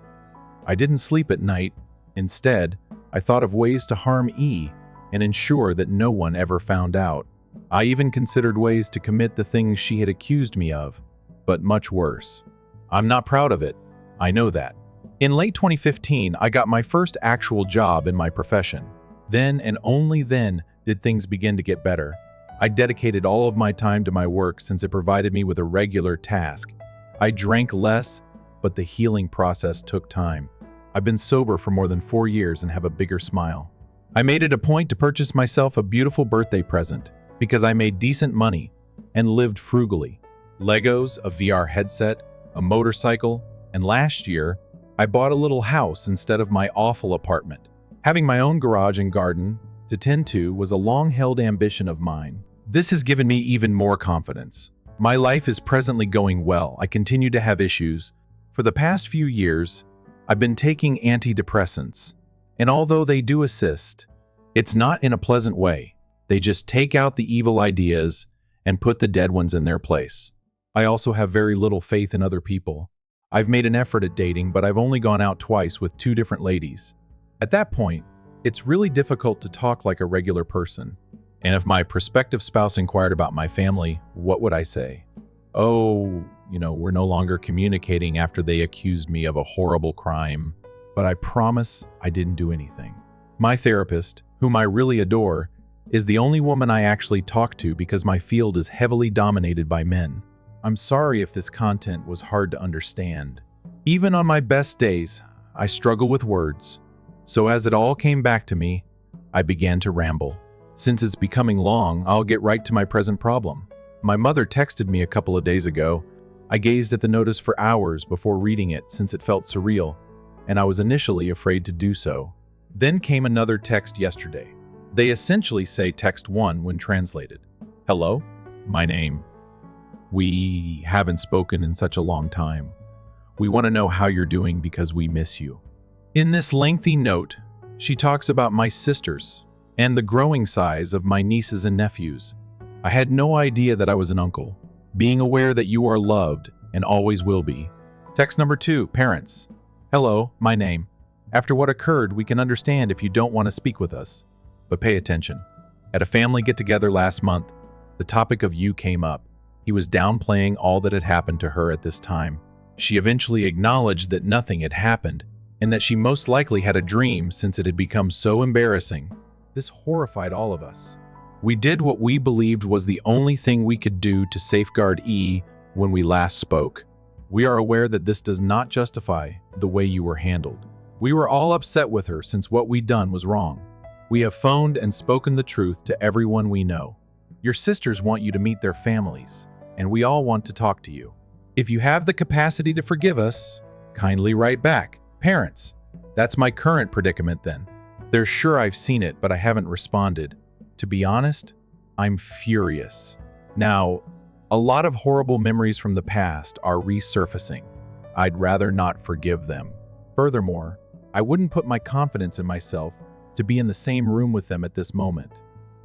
I didn't sleep at night. Instead, I thought of ways to harm E and ensure that no one ever found out. I even considered ways to commit the things she had accused me of, but much worse. I'm not proud of it. I know that. In late 2015, I got my first actual job in my profession. Then and only then did things begin to get better. I dedicated all of my time to my work since it provided me with a regular task. I drank less, but the healing process took time. I've been sober for more than 4 years and have a bigger smile. I made it a point to purchase myself a beautiful birthday present because I made decent money and lived frugally. Legos, a VR headset, a motorcycle, and last year, I bought a little house instead of my awful apartment. Having my own garage and garden to tend to was a long-held ambition of mine. This has given me even more confidence. My life is presently going well. I continue to have issues. For the past few years, I've been taking antidepressants, and although they do assist, it's not in a pleasant way. They just take out the evil ideas and put the dead ones in their place. I also have very little faith in other people. I've made an effort at dating, but I've only gone out twice with 2 different ladies. At that point, it's really difficult to talk like a regular person. And if my prospective spouse inquired about my family, what would I say? Oh, we're no longer communicating after they accused me of a horrible crime. But I promise I didn't do anything. My therapist, whom I really adore, is the only woman I actually talk to because my field is heavily dominated by men. I'm sorry if this content was hard to understand. Even on my best days, I struggle with words. So as it all came back to me, I began to ramble. Since it's becoming long, I'll get right to my present problem. My mother texted me a couple of days ago. I gazed at the notice for hours before reading it since it felt surreal, and I was initially afraid to do so. Then came another text yesterday. They essentially say text 1 when translated. Hello, my name. We haven't spoken in such a long time. We want to know how you're doing because we miss you. In this lengthy note, she talks about my sisters and the growing size of my nieces and nephews. I had no idea that I was an uncle. Being aware that you are loved and always will be. Text number 2, parents. Hello, my name. After what occurred, we can understand if you don't want to speak with us. But pay attention. At a family get-together last month, the topic of you came up. He was downplaying all that had happened to her at this time. She eventually acknowledged that nothing had happened, and that she most likely had a dream since it had become so embarrassing. This horrified all of us. We did what we believed was the only thing we could do to safeguard E when we last spoke. We are aware that this does not justify the way you were handled. We were all upset with her since what we'd done was wrong. We have phoned and spoken the truth to everyone we know. Your sisters want you to meet their families, and we all want to talk to you. If you have the capacity to forgive us, kindly write back. Parents, that's my current predicament then. They're sure I've seen it, but I haven't responded. To be honest, I'm furious. Now, A lot of horrible memories from the past are resurfacing. I'd rather not forgive them. Furthermore, I wouldn't put my confidence in myself to be in the same room with them at this moment.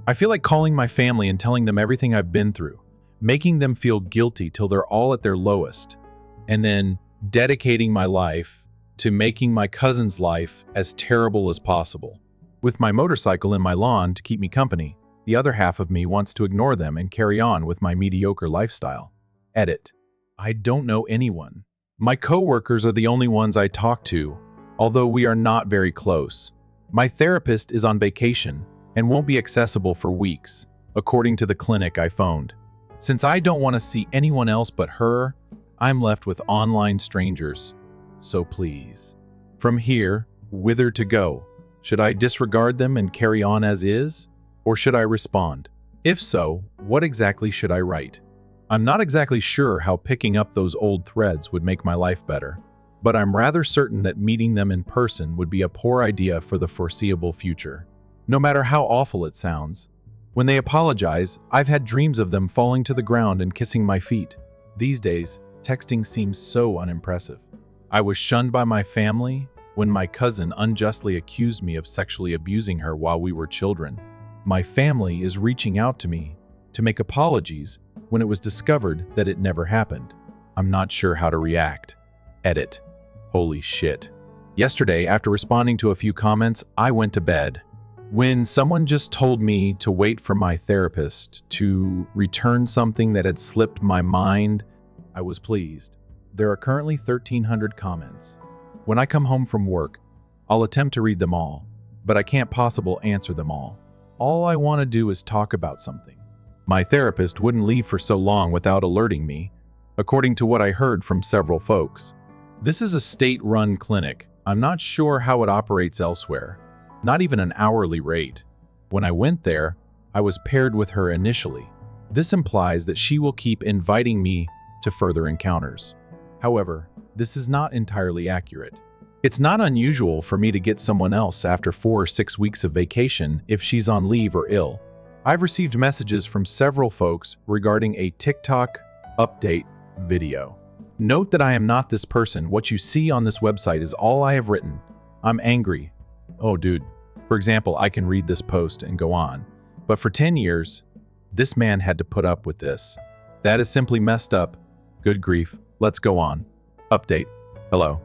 I feel like calling my family and telling them everything I've been through, making them feel guilty till they're all at their lowest, and then dedicating my life to making my cousin's life as terrible as possible. With my motorcycle in my lawn to keep me company, the other half of me wants to ignore them and carry on with my mediocre lifestyle. Edit. I don't know anyone. My coworkers are the only ones I talk to, although we are not very close. My therapist is on vacation and won't be accessible for weeks, according to the clinic I phoned. Since I don't want to see anyone else but her, I'm left with online strangers. So please. From here, whither to go? Should I disregard them and carry on as is? Or should I respond? If so, what exactly should I write? I'm not exactly sure how picking up those old threads would make my life better, but I'm rather certain that meeting them in person would be a poor idea for the foreseeable future. No matter how awful it sounds, when they apologize, I've had dreams of them falling to the ground and kissing my feet. These days, texting seems so unimpressive. I was shunned by my family when my cousin unjustly accused me of sexually abusing her while we were children. My family is reaching out to me to make apologies when it was discovered that it never happened. I'm not sure how to react. Edit. Holy shit. Yesterday, after responding to a few comments, I went to bed. When someone just told me to wait for my therapist to return something that had slipped my mind, I was pleased. There are currently 1,300 comments. When I come home from work, I'll attempt to read them all, but I can't possibly answer them all. All I want to do is talk about something. My therapist wouldn't leave for so long without alerting me, according to what I heard from several folks. This is a state-run clinic. I'm not sure how it operates elsewhere, not even an hourly rate. When I went there, I was paired with her initially. This implies that she will keep inviting me to further encounters. However, this is not entirely accurate. It's not unusual for me to get someone else after 4 or 6 weeks of vacation if she's on leave or ill. I've received messages from several folks regarding a TikTok update video. Note that I am not this person. What you see on this website is all I have written. I'm angry. Oh, dude. For example, I can read this post and go on. But for 10 years, this man had to put up with this. That is simply messed up. Good grief. Let's go on. Update. Hello.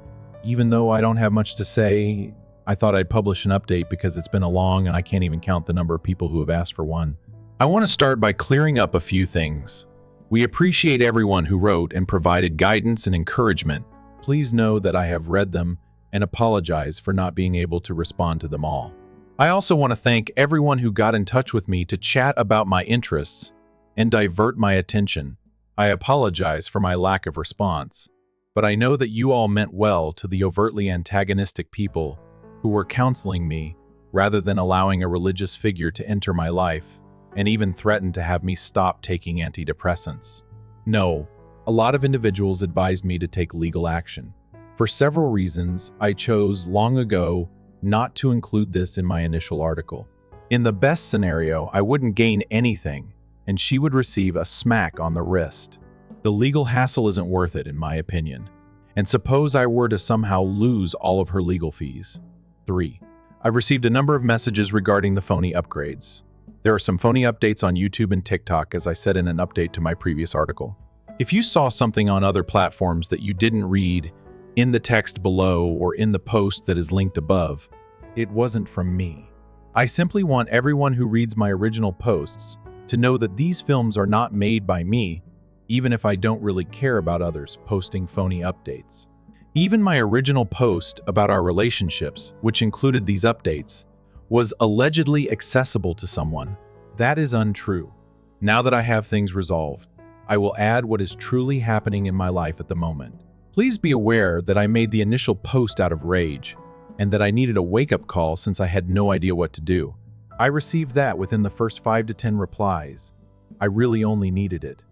Even though I don't have much to say, I thought I'd publish an update because it's been a long and I can't even count the number of people who have asked for one. I want to start by clearing up a few things. We appreciate everyone who wrote and provided guidance and encouragement. Please know that I have read them and apologize for not being able to respond to them all. I also want to thank everyone who got in touch with me to chat about my interests and divert my attention. I apologize for my lack of response, but I know that you all meant well to the overtly antagonistic people who were counseling me rather than allowing a religious figure to enter my life and even threatened to have me stop taking antidepressants. No, a lot of individuals advised me to take legal action. For several reasons, I chose long ago not to include this in my initial article. In the best scenario, I wouldn't gain anything, and she would receive a smack on the wrist. The legal hassle isn't worth it, in my opinion. And suppose I were to somehow lose all of her legal fees. 3. I've received a number of messages regarding the phony upgrades. There are some phony updates on YouTube and TikTok, as I said in an update to my previous article. If you saw something on other platforms that you didn't read in the text below or in the post that is linked above, it wasn't from me. I simply want everyone who reads my original posts to know that these films are not made by me, even if I don't really care about others posting phony updates. Even my original post about our relationships, which included these updates, was allegedly accessible to someone. That is untrue. Now that I have things resolved, I will add what is truly happening in my life at the moment. Please be aware that I made the initial post out of rage, and that I needed a wake-up call since I had no idea what to do. I received that within the first 5 to 10 replies. I really only needed it.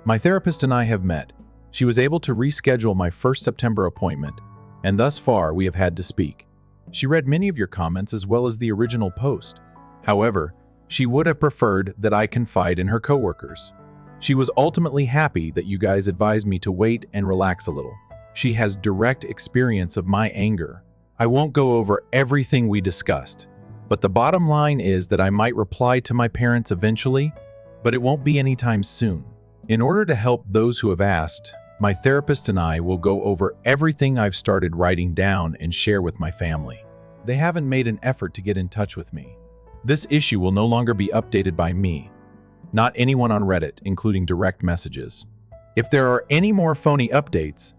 My therapist and I have met. She was able to reschedule my 1st September appointment, and thus far we have had to speak. She read many of your comments as well as the original post. However, she would have preferred that I confide in her coworkers. She was ultimately happy that you guys advised me to wait and relax a little. She has direct experience of my anger. I won't go over everything we discussed, but the bottom line is that I might reply to my parents eventually, but it won't be anytime soon. In order to help those who have asked, my therapist and I will go over everything I've started writing down and share with my family. They haven't made an effort to get in touch with me. This issue will no longer be updated by me, not anyone on Reddit, including direct messages. If there are any more phony updates,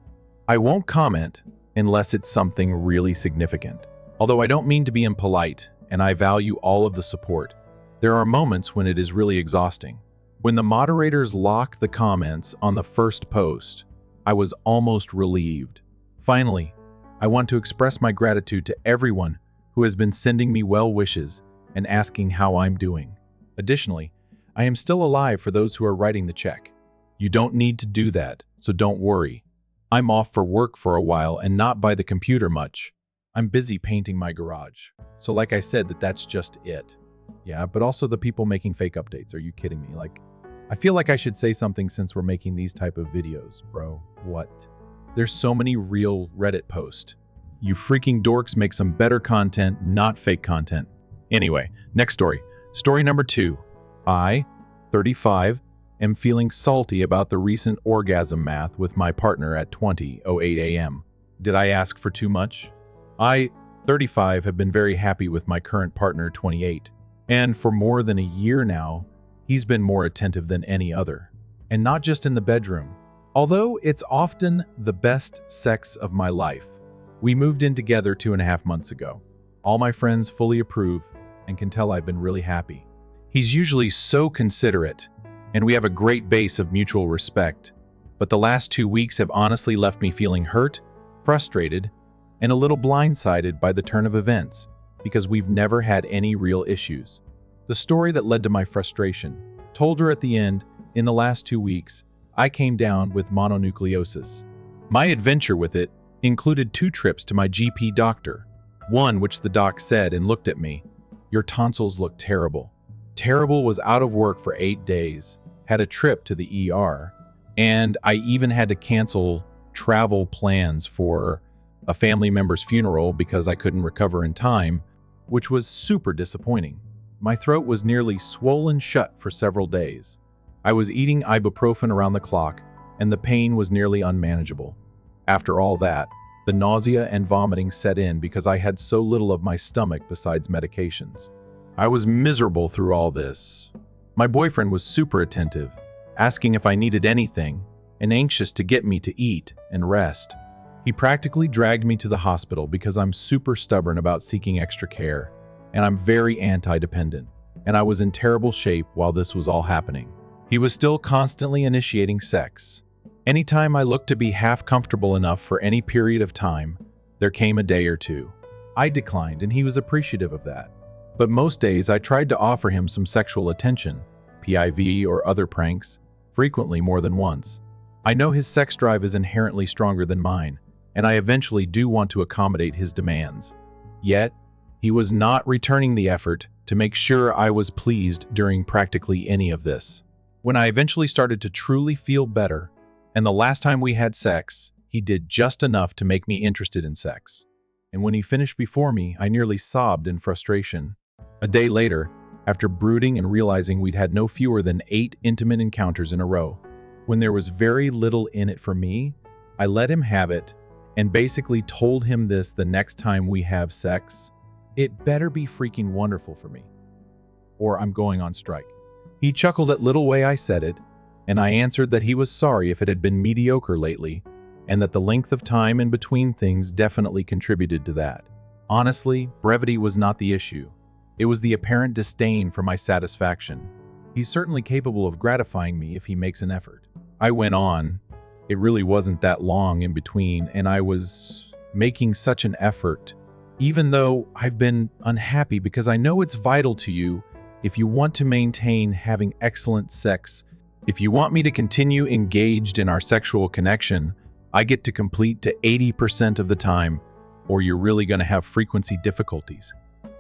I won't comment unless it's something really significant. Although I don't mean to be impolite, and I value all of the support, there are moments when it is really exhausting. When the moderators locked the comments on the first post, I was almost relieved. Finally, I want to express my gratitude to everyone who has been sending me well wishes and asking how I'm doing. Additionally, I am still alive for those who are writing the check. You don't need to do that, so don't worry. I'm off for work for a while and not by the computer much. I'm busy painting my garage. So like I said, that's just it. Yeah, but also the people making fake updates. Are you kidding me? I feel like I should say something since we're making these type of videos, bro. What? There's so many real Reddit posts. You freaking dorks make some better content, not fake content. Anyway, next story. Story number 2. I, 35, am feeling salty about the recent orgasm math with my partner at 20:08 a.m. Did I ask for too much? I, 35, have been very happy with my current partner, 28. And for more than a year now, he's been more attentive than any other. And not just in the bedroom. Although it's often the best sex of my life. We moved in together 2.5 months ago. All my friends fully approve and can tell I've been really happy. He's usually so considerate, and we have a great base of mutual respect. But the last 2 weeks have honestly left me feeling hurt, frustrated, and a little blindsided by the turn of events, because we've never had any real issues. The story that led to my frustration told her at the end, in the last 2 weeks, I came down with mononucleosis. My adventure with it included 2 trips to my GP doctor, one which the doc said and looked at me, "Your tonsils look terrible." Terrible was out of work for 8 days, had a trip to the ER, and I even had to cancel travel plans for a family member's funeral because I couldn't recover in time, which was super disappointing. My throat was nearly swollen shut for several days. I was eating ibuprofen around the clock, and the pain was nearly unmanageable. After all that, the nausea and vomiting set in because I had so little of my stomach besides medications. I was miserable through all this. My boyfriend was super attentive, asking if I needed anything, and anxious to get me to eat and rest. He practically dragged me to the hospital because I'm super stubborn about seeking extra care, and I'm very anti-dependent, and I was in terrible shape while this was all happening. He was still constantly initiating sex. Anytime I looked to be half comfortable enough for any period of time, there came a day or two. I declined, and he was appreciative of that. But most days I tried to offer him some sexual attention, PIV or other pranks, frequently more than once. I know his sex drive is inherently stronger than mine, and I eventually do want to accommodate his demands. Yet, he was not returning the effort to make sure I was pleased during practically any of this. When I eventually started to truly feel better, and the last time we had sex, he did just enough to make me interested in sex. And when he finished before me, I nearly sobbed in frustration. A day later, after brooding and realizing we'd had no fewer than 8 intimate encounters in a row, when there was very little in it for me, I let him have it and basically told him this: the next time we have sex, it better be freaking wonderful for me, or I'm going on strike. He chuckled at little way I said it, and I answered that he was sorry if it had been mediocre lately, and that the length of time in between things definitely contributed to that. Honestly, brevity was not the issue. It was the apparent disdain for my satisfaction. He's certainly capable of gratifying me if he makes an effort. I went on. It really wasn't that long in between, and I was making such an effort, even though I've been unhappy, because I know it's vital to you if you want to maintain having excellent sex. If you want me to continue engaged in our sexual connection, I get to complete to 80% of the time, or you're really going to have frequency difficulties,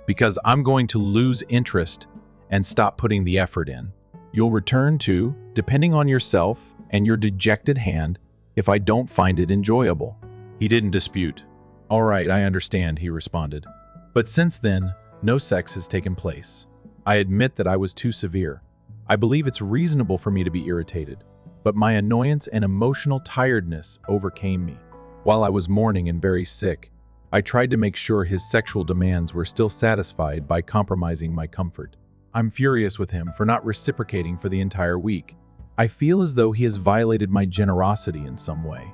because I'm going to lose interest and stop putting the effort in. You'll return to, depending on yourself and your dejected hand, if I don't find it enjoyable." He didn't dispute. "All right, I understand," he responded. "But since then, no sex has taken place. I admit that I was too severe. I believe it's reasonable for me to be irritated, but my annoyance and emotional tiredness overcame me. While I was mourning and very sick, I tried to make sure his sexual demands were still satisfied by compromising my comfort. I'm furious with him for not reciprocating for the entire week. I feel as though he has violated my generosity in some way.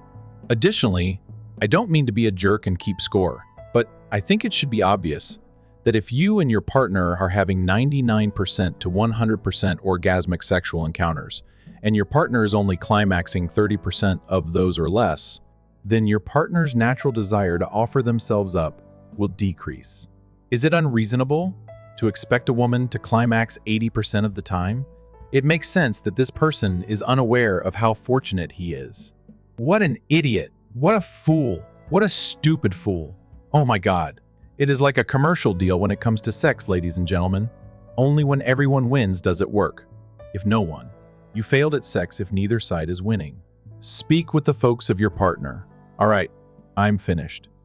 Additionally, I don't mean to be a jerk and keep score, but I think it should be obvious that if you and your partner are having 99% to 100% orgasmic sexual encounters, and your partner is only climaxing 30% of those or less, then your partner's natural desire to offer themselves up will decrease. Is it unreasonable to expect a woman to climax 80% of the time? It makes sense that this person is unaware of how fortunate he is. What an idiot! What a fool! What a stupid fool! Oh my God. It is like a commercial deal when it comes to sex, ladies and gentlemen. Only when everyone wins does it work. If no one. You failed at sex if neither side is winning. Speak with the folks of your partner. All right, I'm finished.